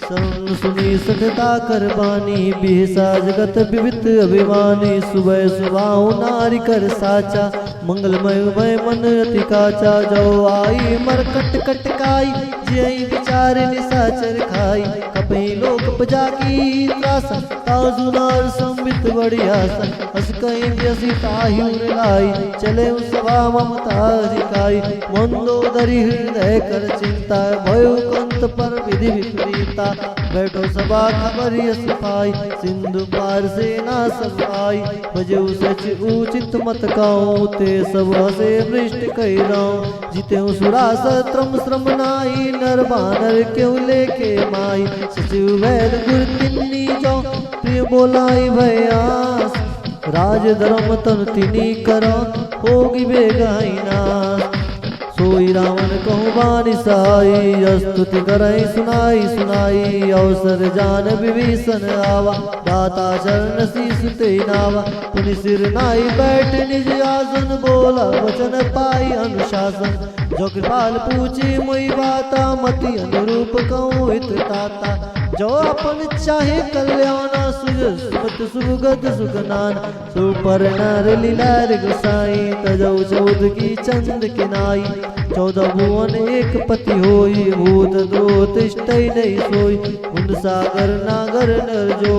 A: शरण सुनी सठता कर बानी बिहसा जगत विवित अभिमानी सुबह सुबाहु नारी कर साचा मंगलमय मय मन अति काचा जो आई मर कट कटकाई जय विचार निसाचर खाई कपई लोक पजा की त्रासा ताजुनार संबित बढ़िया अस कहीं व्यसी ताहुर लाई चले सभा ममता रिकाई मंदोदरी हृदय कर चिंता भयो कंत पर विधि विपरीता बैठो सभा खबर यस पाई सिंधु पार सेना सब आई भजऊ सच उचित मत काऊं ते सब हसे मृष्ट कही राऊं जिते सुरा सत्रम श्रम नाई नर बानर क्यों लेके माई सचिव वैद गुर तिन्नी जो प्रिय बोलाई भयास राज धर्म तन तिनी करो होगी बेगाई नास सोई रावण कहूँ बानी सहाई स्तुति करई सुनाई सुनाई अवसर जान विभीषण आवा दाता चरण शीस ते नावा पुनि सिर नाई बैठ निज आसन बोला वचन पाई अनुशासन जो कृपाल पूछी मोई बाता मति अनुरूप कहूँ हित ताता जो अपन चाहे कल्याण सुज सुमत सुगत सुगनान सुपर नर लीलार गोसाई तजौ चौद की चंद किनाई 14 भुवन एक पति होई भूत द्रोत तिष्ठई नहीं सोई कुंड सागर नागर नर जो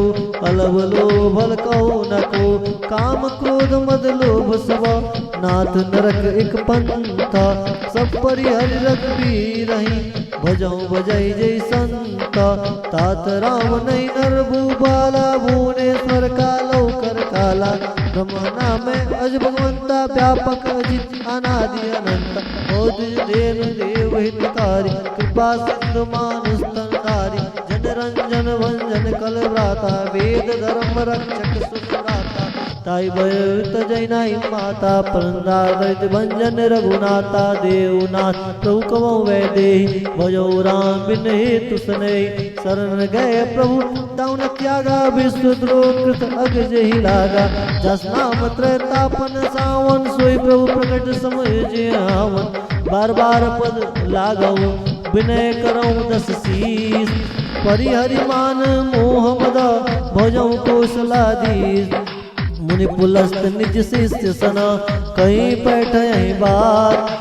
A: अलभ लोभ कहो न को काम क्रोध मद लोभ सवा नाथ नरक एक पंथा सब परिहर रघुबीर रही भजऊ भजई जय संत तात राम नहीं नर भूबाला भुवनेश्वर कालो कर काला ब्रह्मना में अज भगवंता व्यापक अजित अनादि अनंत बोध देव देव हितकारी कृपा सिंधु मानुष तंकारी जन रंजन भंजन कल व्राता वेद धर्म रक्षक सुराता ताई भयत जैनाई माता परंदारित भंजन रघुनाथा देवनाथ प्रभु कवौ वै देहि भजौ राम बिन हेतु सनहि शरण गए प्रभु दाउन त्यागा विश्व द्रोकृत अग जहि लागा जस नाम त्रैतापन सावन सोई प्रभु प्रकट समझ आवन बार बार पद लागऊ विनय करऊँ दस शीस परिहरि मान मोह मद भजऊ कौशलाधीश मुनि पुलस्त निज शिष्य सना कहीं बैठ बात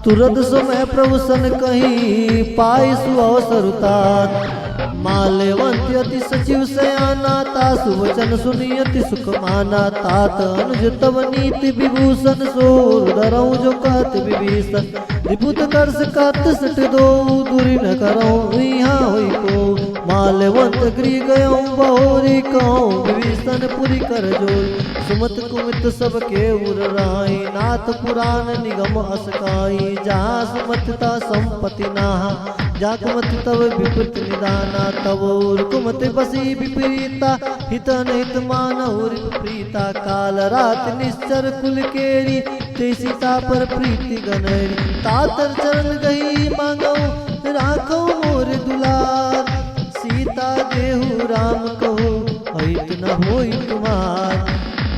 A: तुरंत समय प्रभु सन कहीं पाई सुअवसर उतात माल्यवंत अति सचिव सयाना तासु वचन सुनी अति सुख माना तात अनुज तव नीति विभूषण सोर धरऊ जो कहत विभीषण रिपुत कर्ष कत सट दो दूरी न करऊँ यहाँ हुई को माल्यवंत गृह गयऊँ बहोरी कहूँ विभीषण पुरी कर जोर सुमत कुमित सब के उर राई नाथ पुराण निगम असकाई जहाँ सुमतता संपत्ति नाहा जाकुमत तव विपृत निदाना तव कुमत बसी विपरीता हित नित मानव प्रीता काल रात निश्चर कुल केरी ते सीता पर प्रीति गनरी तातर चरण गई मांगो राखो मोर दुलार सीता देहु राम कहो हित न होई तुम्हार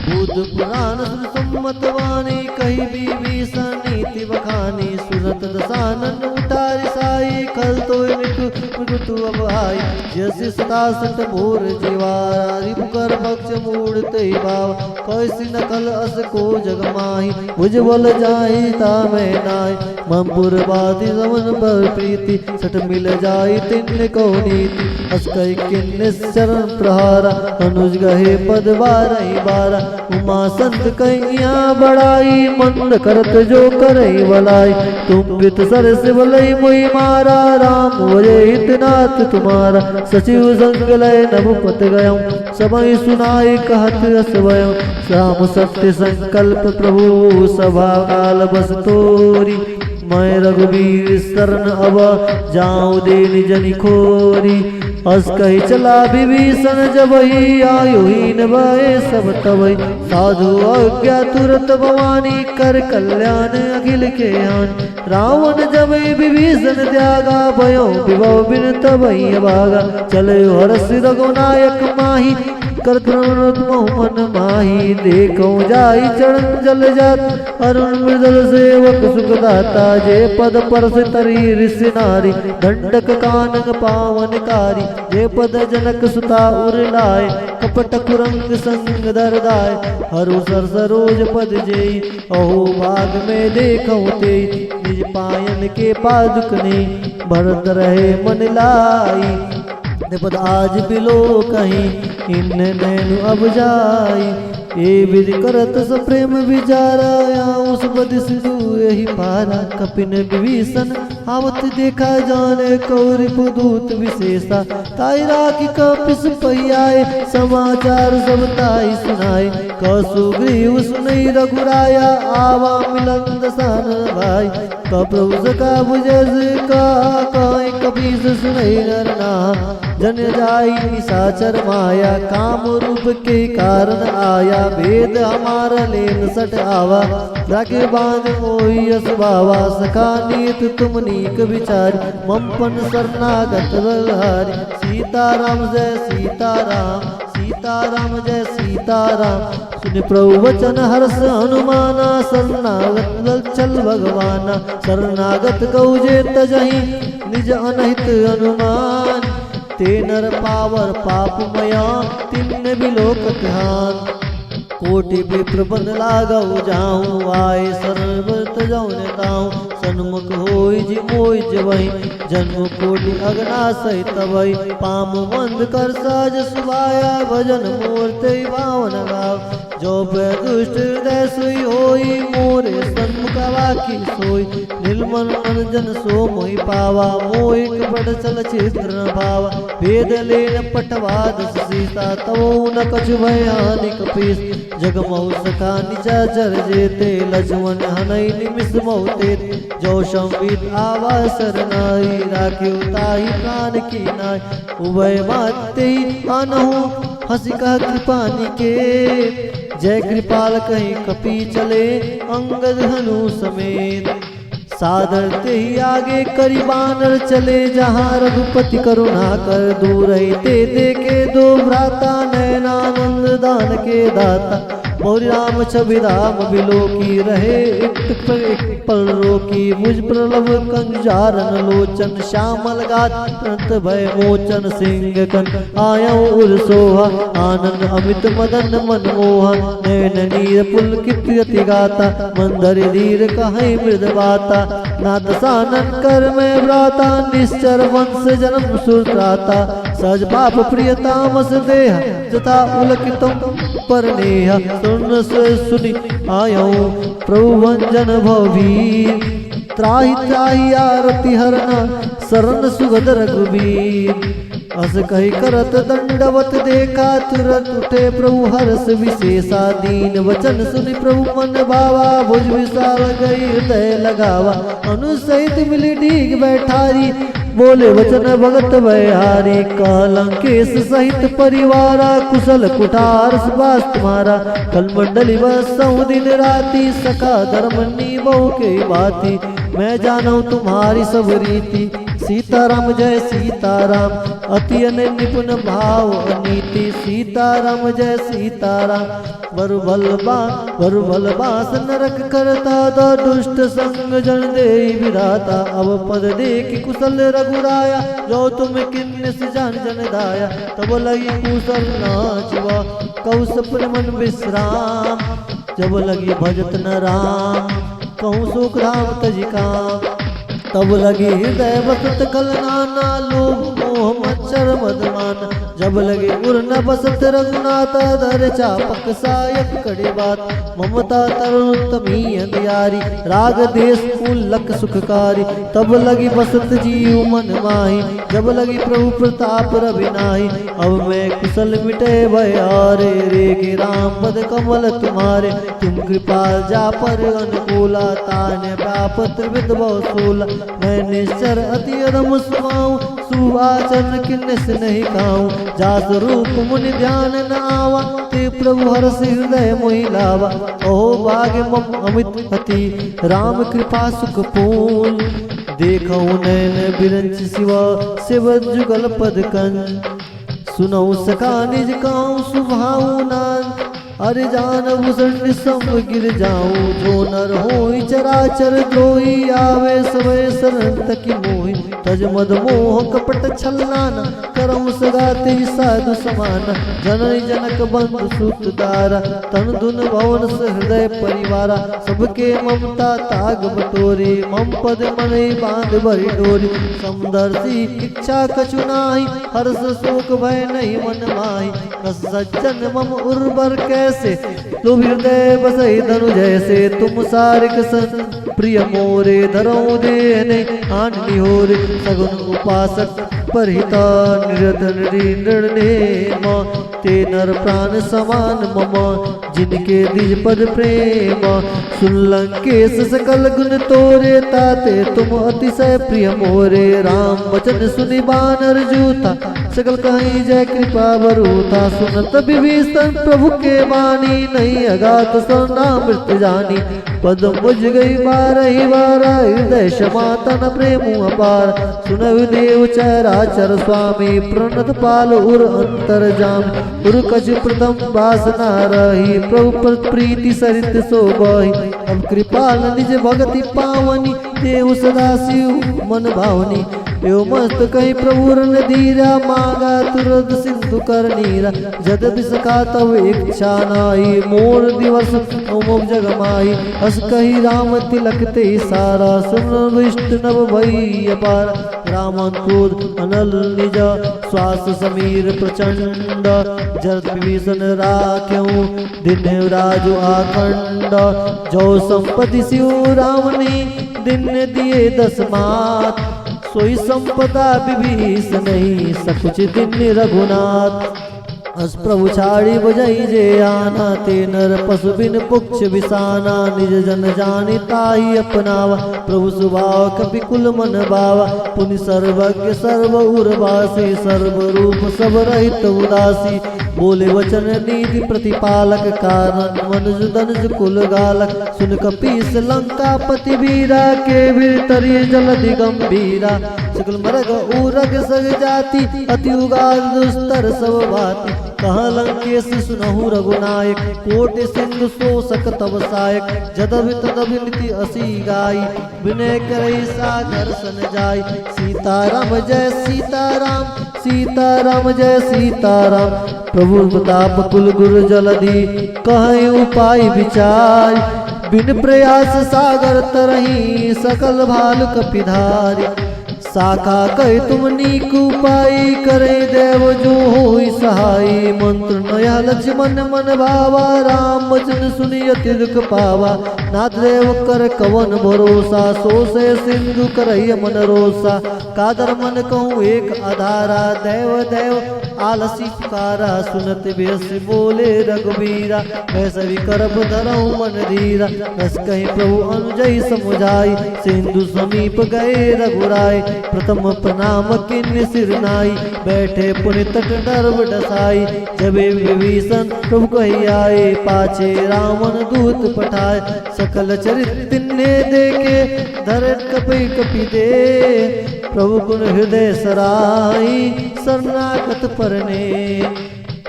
A: बुध पुराण सम्मत वाणी कही विभीषण नीति बखानी सुरत दसानन उतारी साई कल तो ऋतु अब लाई जैसे 67 भोर जीवारा रिपुकर पक्ष मूर्ति भाव कैसी नकल अस को जगमाही उज्ज्वल जाई तामे नाय ममपुर बादी समन पर प्रीति सट मिल जाई तिन को नीति अस कई किन्ने चरण प्रहारा अनुज गहे पद बारही बारा उमा संत कैया बड़ाई मन करत जो करई वलाई तुम पित सर से भलई मोई मारा राम वजय हितनाथ तुम्हारा सचिव संग लय नभुपत गयम सबई सुनाई कहत असवयम राम सत्य संकल्प प्रभु सभा काल बस तोरी मैं रघुवीर शरण अब जाऊं देन जनि खोरी अस कही चला विभीषण जबहि आयुहीन भय सब तबहि साधु आज्ञा तुरत भवानी कर कल्याण अखिल के आन रावण जबहि विभीषण त्यागा भयो विभव बिन तबहि अभागा चलयो हरष रघुनायक माही कर मन माही देखो जाई चरण जल जात अरुण मृदल सेवक सुखदाता जे पद परस तरी ऋषि नारी दंडक कानक पावनकारी जे पद जनक सुता उर लाए कपट कुरंग संग दरदाय हरु सर सरोज पद जेई अहो भाग में देखो ते निज पायन के पादुक ने भरत रहे मन लाई पद आज बिलो कहीं इन नैन अब जाई ए विधि करत स प्रेम विचाराया उस बद सिंधु यही पारा कपिन विभीषण आवत देखा जाने कौरि पुदूत विशेषा ताई राखी कपिस पहियाए समाचार सब ताई सुनाए कसुग्रीव सुनई रघुराया आवा मिलन दसान भाई कप्रभु सका बुझस का कपीस सुनई नरना जन जाई निशाचर माया काम रूप के कारण आया भेद हमारा लेन सट आवा रागे बांध मोहि यस बावा सखा नीत तुम नीक विचार ममपन शरणागत बलहारी सीताराम जय सीताराम सीताराम जय सीताराम सुन प्रभु वचन हर्ष हनुमाना शरणागत चल भगवाना शरणागत गौजे तजहि निज अनहित हनुमान ते नर पावर पापमया तिन्न बिलोक ध्यान कोटि विप्र बन लागऊ जाऊं आए सर्वत जौन ताऊं सन्मुख होई जी मोई जबई जन्म कोटि अगना सहित तबई पाम बंद कर साज सुभाया भजन मूर्ति भावन गाव जो दुष्ट हृदय सुई होई मोरे सन्मुख वाकी सोई निर्मल मन जन सो मोहि पावा मोहिक बड़ चल चित्र भावा वेद लेन पटवाद सीता तवो न कछु भयानि कपीस जगमहु सखा निजा जर जेते लक्ष्मण हनई निमिष मौते जो संबित आवा सरनाई राख्यो ताहि प्राण की नाय उभय माते अनहु हंसी कह कृपानी के जय कृपाल कहीं कपी चले अंगद हनु समेत सादर ते ही आगे करी बानर चले जहाँ रघुपति करुणा कर दूर ते देखे दो भ्राता नैनानंद दान के दाता मोरी राम छवि राम बिलो की रहे एक पल रोकी मुझ प्रलभ कंजारन लोचन श्यामल गात प्रंत भय मोचन सिंह कन आयो उर सोहा आनंद अमित मदन मनमोहा नैन नीर पुलकित यति गाता मंदर धीर कहीं मृद बाता नाथ सानन कर में भ्राता निश्चर वंश जन्म सुरत्राता सज पाप प्रियतामस देह जथा उलकितम पर नेहा सुन से सुनी आयो प्रभु भंजन भवीर त्राहि त्राहि आरती हरना शरण सुगद रघुबीर अस कही करत दंडवत देखा तुरंत उठे प्रभु हर्ष विशेषा दीन वचन सुनि प्रभु मन भावा भुज विशाल गई हृदय लगावा अनुसहित मिली डीग बैठारी बोले वचन भगत भयहारी कलंकेश सहित परिवारा कुशल कुठार सुभाष तुम्हारा कल मंडली बसऊं दिन राती सखा धर्म नीबहु के बाती मैं जानू तुम्हारी सब रीति सीताराम जय सीताराम अति निपुण भाव अनीति सीताराम जय सीताराम। वरुबलबास नरक करता द दुष्ट संग जन दे विधाता। अब पद देख कुशल रघुराया जो तुम किन्निस जान जन दाया। तब लगी कुशल नाचवा कहु सपन मन विश्राम। जब लगी भजत न राम कहूँ सुख राम तज काम। तब लगी हृदय बसत कलनाना लोभ मोह मच्छर मदमान। जब लगे उर न बसत रघुनाथ धर चापक सायक कड़े बात। ममता तरुणतमी अंधियारी राग देश लक सुखकारी। तब लगी बसत जीव मन माही जब लगी प्रभु प्रताप रवि नाही। अब मैं कुशल मिटे भयारे रे राम पद कमल तुम्हारे। तुम कृपाल जा पर अनुकूला ताने पाप त्रिविध बहु सोला। मैं निश्चर अति अधम सुमाऊं सुवाचन किन्नस नहीं खाऊं। जास रूप मुनि ध्यान न आवा ते प्रभु हरस हृदय मोहि लावा। ओहो भाग्य मम अमित अति राम कृपा सुख पूर्ण। देखो नैन बिरंच शिवा शिव जुगल पद कंज। सुनऊ सका निज काऊ सुभाऊ नान। अरे जान भूषण सम गिर जाऊं जो नर होई चराचर द्रोही। आवे सवय शरण तकी मोहि तज मद मोह कपट छलनाना। करऊं सगाते साधु समाना जननी जनक बंधु सुत दारा। तन धुन भवन हृदय परिवारा सबके ममता ताग बटोरी। मम पद मन बांध भरी डोरी समदर्शी इच्छा कछु नाही। हर्ष शोक भय नहीं मन माही कस सज्जन मम उर्वर कैसे। लो हृदय बसई धनु जैसे तुम सारिक सन। प्रिय मोरे धरो देने आननी होरे सगुन उपासक परहिता निरतन निर्णय मां। ते नर प्राण समान मम जिनके द्विज पद प्रेम। सुन लंकेश सकल गुण तोरे ताते तुम अतिशय प्रिय मोरे। राम वचन सुनि बानर जूता सकल कहीं जय कृपा बरूता। सुनत विभीषण प्रभु के बानी नहीं अगात नामृत जानी। पद मुझ गई बारही बारा हृदय क्षमातन प्रेम अपार। सुनहु देव चराचर स्वामी प्रणत पाल उर अंतर जाम। उर कछ प्रथम वासना रही प्रभु पर प्रीति सरित शोभहि। अब कृपाल निज भगति पावनी देव सदा शिव मन भावनी। यो मस्त कहीं प्रभु रन धीरा मांगा तुरंत सिंधु कर नीरा। जद बिसका तब इच्छा नाई मोर दिवस ओम जगमाई। अस कही राम तिलक ते सारा सुन विष्णु भई अपार। रामन क्रोध अनल निज श्वास समीर प्रचंड। जरत विभीषण राख्यऊ दिन राजु आखंड। जो संपत्ति शिव राम ने दिन दिए 10 मात। सोई संपदा विभीषण नहीं सकुच दिन रघुनाथ। अस प्रभु छाड़ी बजई जे आना ते नर पशु बिन पुक्ष बिसाना। निज जन जानी ताही अपनावा प्रभु स्वभाव कपि कुल मन बावा। पुनि सर्वज्ञ सर्व उर्वासी सर्व रूप सब रहित उदासी। बोले वचन नीति प्रतिपालक कारण मनुज दनुज कुल गालक। सुन कपीस लंका पति वीरा के वीर तरिय जलधि गंभीरा। सकल मरग उरग सग जाति अति उगार दुस्तर सब भाति। कहा लंकेश सुनहु रघुनायक कोटि सिंधु शोषक तब सायक। जदभि तदभि नीति असी गाई विनय करई सागर सन जाई। सीताराम जय सीताराम सीताराम जय सीताराम। प्रभु प्रताप कुल गुरु जलधि कहीं उपाय विचार। बिन प्रयास सागर तरही सकल भालु कपिधारी। साखा कहे तुम नीक उपाय करे देव जो होई सहाय। मंत्र नया लक्ष्मण मन भावा राम वचन सुनि अति दुख पावा। नाथ देव कर कवन भरोसा सो से सिंधु करय मन रोसा। कादर मन कहूँ एक आधारा देव देव आलसी पुकारा। सुनत बेस बोले रघुबीरा वैसे करब धरऊ मन धीरा। बस कहीं प्रभु अनुजय समुझाई सिंधु समीप गए रघुराय। प्रथम प्रणाम किन्नी सिर नाई बैठे पुनि तट डरब डसाई। जबे विभीषण प्रभु कही आए पाछे रावण दूत पठाए। सकल चरित तिन्ने देखे धर कपि कपि दे प्रभु गुण हृदय सराई शरणागत परने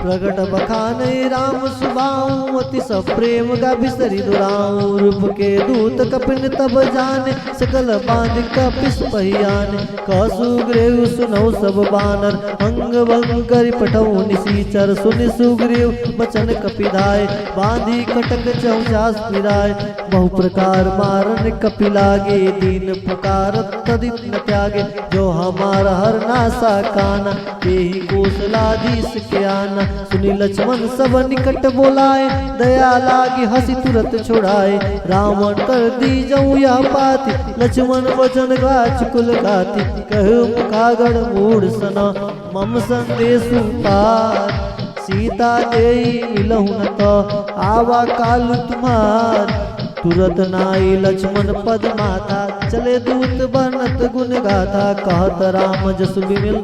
A: प्रगट बखाने राम सुबाऊ अति सब प्रेम का बिसरी दुराऊ रूप के दूत कपिन तब जाने सकल बांध कपिस पहियान कसुग्रीव सुनौ सब बानर अंग भंग करि पठौ निसीचर सुनि सुग्रीव बचन कपिधाय बांधी कटक चौचास पिराय बहु प्रकार मारन कपि लागे दीन पुकारत तदित न त्यागे जो हमारा हर नासा काना तेहि कौशलाधीश के आना सुनी लक्ष्मण सब निकट बोलाए दया लागी हंसी तुरंत छुड़ाए रावण कर दी जाऊं यह पाती लक्ष्मण वचन गाच कुल गाती कहु मुखागढ़ मूढ़ सना मम संदेश पार सीता देई मिलहु न तो आवा कालु तुम्हार तुरत नाई लक्ष्मण पद माथा चले दूत बनत गुण गाथा कहत राम जसु बिमिल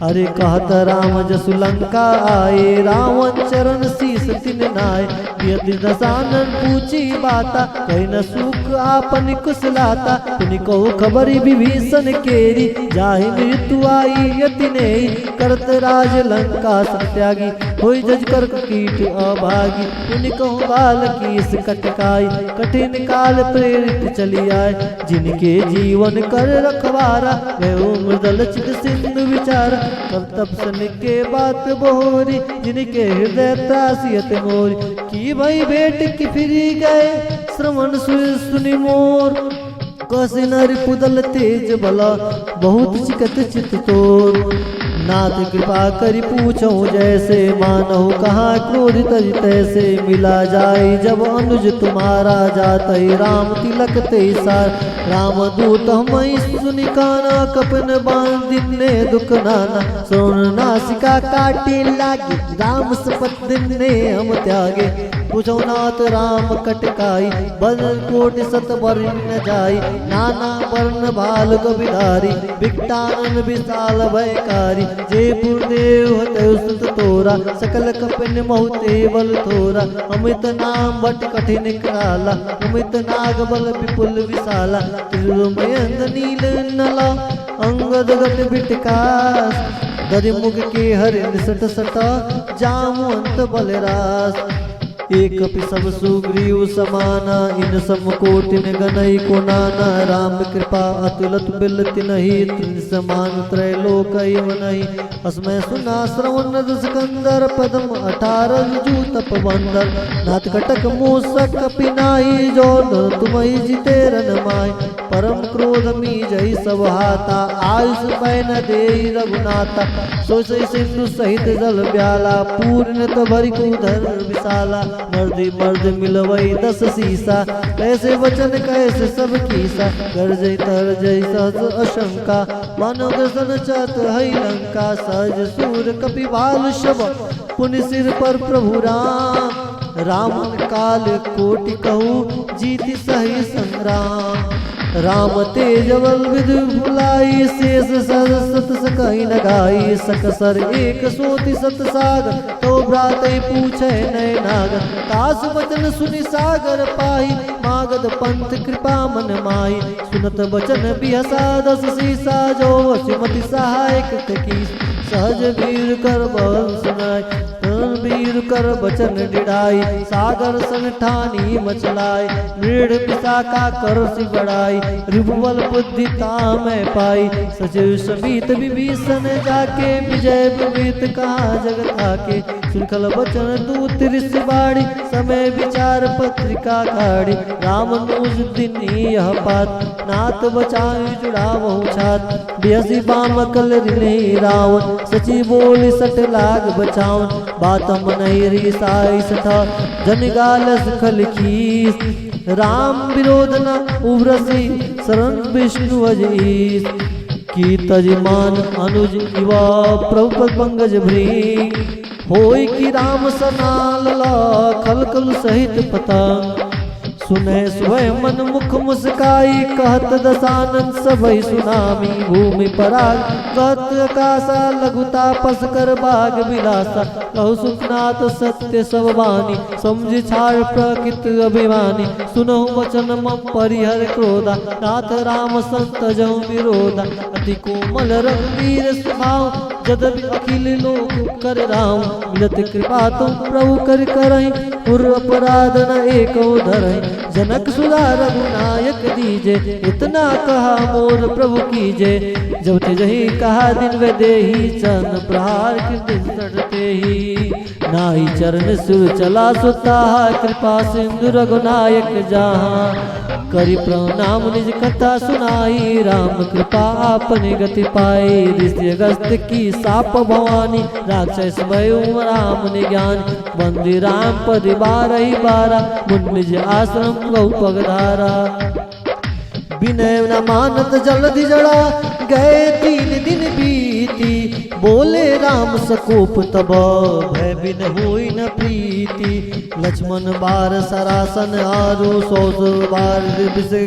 A: अरे कहत राम जसु लंका आए रावण चरण शीस तिन नाय यदि दसानन पूछी बाता कही न सुख आपन कुशलाता तुनि कहो खबरी विभीषण केरी जाहि मृत्यु आई यति नहीं करत राज लंका सत्यागी होई जज कर कीट अभागी तुनि कहो बाल कीस कटकाई कठिन काल प्रेरित चली आए जिनके जीवन कर रखवारा वह मृदल चित सिंधु विचारा तब तब सन के बात बोरी जिनके हृदय त्रासियत मोरी की भाई बेट की फिरी गए श्रवण सुनि मोर कसे नर पुदल तेज बला बहुत चिकत चित तोर नाथ कृपा करि पूछो जैसे मानो कहाँ क्रोधित तैसे मिला जाए जब अनुज तुम्हारा जाते राम तिलक ते सार राम दूत मई सुनि काना कपन बांधिने दुख नाना सोन नासिका काटे लागे राम सपत दिने हम त्यागे पूछो नाथ राम कटकाई बल कोटि सत वर्ण न जाई नाना वर्ण बाल कविधारी विकटानन विशाल भयकारी जयपुर देव हते सुत तोरा सकल कपिन मोहते बल थोरा अमित नाम भट कठिन कराला अमित नाग बल विपुल विशाला त्रिलोमयंद नील नला अंगद गट बिटकास दरि मुख के हरिण सट सटा जामु अंत बलरास एक कपि सब सुग्रीव समाना इन सम कोटिन गनई को नाना राम कृपा अतुलत बिलत नहीं त्रिन समान त्रैलोक नहीं अस्मय सुना श्रवण स्कंदर पदम 18 जू तप बंदर नाथ कटक मूसक पिनाई जो तुम्हि जिते रन माय परम क्रोध मी जय सब हाथा आयुष पैन दे रघुनाथा सोई सिंधु सहित जल ब्याला पूर्ण तो भरि कुधर विशाला मर्द मर्द मिलवई 10 सीसा कैसे वचन कैसे सब कीसा गर्जय तरजय सहज अशंका मानो गर्जन चत है लंका सहज सूर कपि भाल शब पुनि सिर पर प्रभु राम रामन काल कोटि कहू जीति सही संग्राम राम तेज बल विधु भुलाई शेष सर सत सकई न गाई सकसर एक सोति सत सागर तो भ्रात पूछे नय नागर तास वचन सुनि सागर पाई मागध पंथ कृपा मन माई सुनत वचन बिहसा 10 सीसा जो वसुमति सहायक की सहज वीर कर बल सुनाई वीर कर बचन डिड़ाई सागर सन ठानी मचलाई मृड विशाखा कर सी बढ़ाई रिभुबल बुद्धि तामै पाई सचिव समीत विभीषण जाके विजय विवित कहा जगत आके श्रृंखल वचन दूत ऋषि बाड़ी समय विचार पत्रिका काढ़ी राम नूज दिन यह पात नाथ बचाई जुड़ा बहु छात बिहसी बाम कल ऋणे रावण सची बोल सट लाग बचावन बात मनई रिसाई सठा जन गालस खल खीस राम विरोध न उभरसी शरण विष्णु अजीस की तजमान अनुज युवा प्रभु पंकज भ्री होई की राम सना लला खल खल सहित पतंग सुने स्वयं मन मुख मुस्काई, कहत दशानन सबई सुनामी। भूमि पराग कहत कासा, लघुता पस कर बाग विलासा। कहु सुखनाथ सत्य सब वाणी, समझ छाड़ प्रकृत अभिमानी। सुनहु वचन मम परिहर क्रोधा, नाथ राम संत जहु विरोधा। अति कोमल रघुवीर स्वभाव, जदपि अखिल लोक कर राम। मिलत कृपा तुम प्रभु कर करहि, पुर अपराध न एको धरहि। जनक सुधा रघुनायक दीजे, इतना कहा मोर प्रभु कीजे। जब ते जही कहा दिन वे देही, चरण प्रहार कृते ही। नाई चरण सुर चला सुताहा, कृपा सिंधु रघुनायक जहाँ। करि प्रणाम निज कथा सुनाई, राम कृपा आपने गति पाई। ऋषि अगस्त की साप भवानी, राक्षस भयो राम ने ज्ञान। बंदी राम पद बारही बारा, मुन निज आश्रम गौ पगधारा। विनय न मानत जल्दी जड़ा, गए 3 दिन बीती। बोले राम सकोप तब, भय बिन होई न प्रीति। लक्ष्मण बार सरासन आरु, 100 बार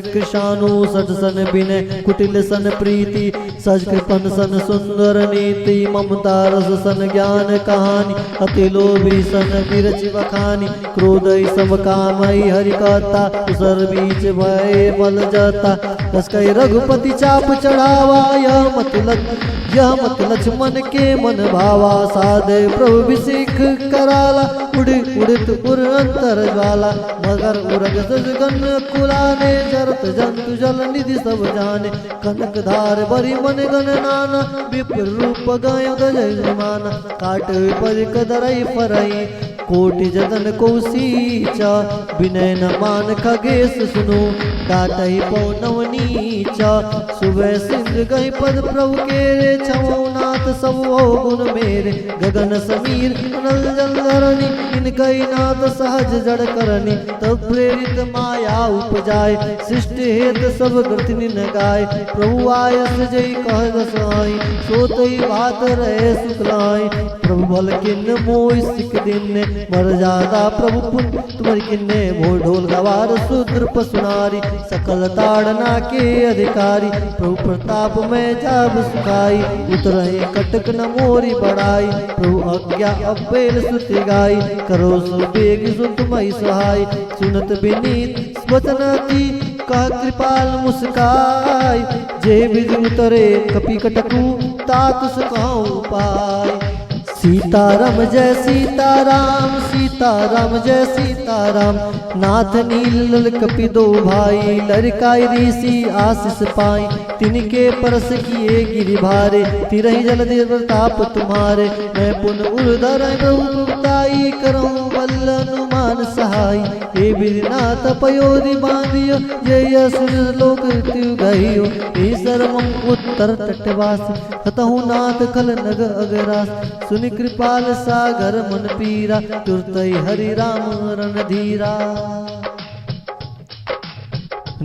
A: कृषाणु। 60 सन विनय कुटिल सन प्रीति, सज कृपन सन सुंदर नीति। ममता रस सन ज्ञान कहानी, अति लोभी सन विरचि बखानी। क्रोधई सब कामई हरि कहता, उसर बीच भय बल जाता। कसकई रघुपति चाप चढ़ावा, यह मत लक्ष्मण के मन भावा। साधे प्रभु विसिख कराला, उड़ित उर अंतर ज्वाला। मगर उरग सजगन कुलाने, जरत जंतु जल निधि सब जाने। कनक धार बरी मन गण नाना, विप्र रूप गय गजय माना। काट पर कदरई फरई, कोटि जतन कौशीचा। विनय न मान खगेश सुनो, डाटहि पौनव नीचा। सुबह सिंह गई पद प्रभु के, छवो नाथ सब गुण मेरे। गगन समीर नल जल धरनी, इनकई नाथ सहज जड़ करनी। तब प्रेरित माया उपजाय, सृष्टि हेत सब ग्रथनि न गाय। प्रभु आयस जय कह दसाई, सोतई बात रहे सुखलाई। प्रभु बल किन्न मोहि सिख दिन, मर्यादा प्रभु पुन तुम्हारी किन्ने। भोर ढोल गवार शूद्र पसुनारी, सकल ताड़ना के अधिकारी। प्रभु प्रताप में जाब सुखाई, उतरहे कटक न मोरी बढ़ाई। प्रभु आज्ञा अबेल सुति गाई, करो सो बेग सुत मई सहाय। सुनत विनीत वचनति, कह कृपाल मुस्काई। जे विधि उतरे कपि कटकू, तात सुखाऊं पाय। सीताराम जय सीताराम, सीताराम जय सीताराम। नाथ नील लल कपि दो भाई, लड़काई ऋषि आशीष पाई। तिनके परस किए गिरि भारे, तिरहि जल प्रताप तुम्हारे। मैं पुन उर्धर प्रभुताई, करऊं बल अनुमान सहाय। हे विधिनाथ पयोधि बांधियो, जय असुर लोक मृत्यु गहियो। हे सर्वम उत्तर तटवास, हतहु नाथ खल नग अगरास। सुनि कृपाल सागर मन पीरा, तुरतई हरि राम रणधीरा।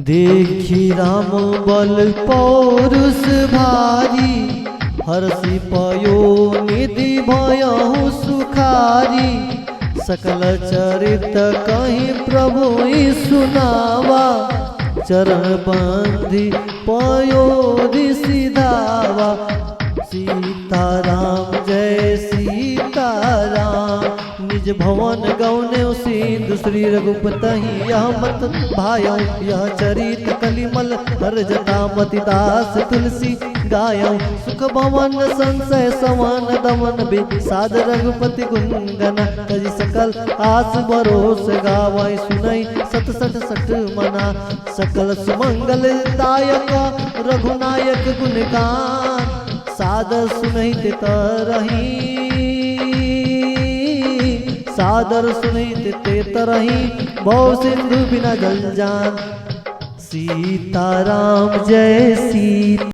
A: देखी राम बल पौरुष भारी, हर्षि पयो निधि भयहु सुखारी। सकल चरित कहीं प्रभु सुनावा, चरण बंधि पयोधि सिधावा। सीताराम जय सीताराम, निज भवन गौने सिंधु। श्री रघुपति यह मत भायो, यह चरित कलिमल हर जटा। मति दास तुलसी गायो, सुख भवन संशय समान दमन। साध रघुपति गुणगन, तज सकल आस भरोस गावै। सुनई 67 मना, सकल सुमंगल दायक। रघुनायक गुणगान, सादर सुनहित तरही। सादर सुनहित ते तरही, भव सिंधु बिना जल जान। सीताराम जय सीता।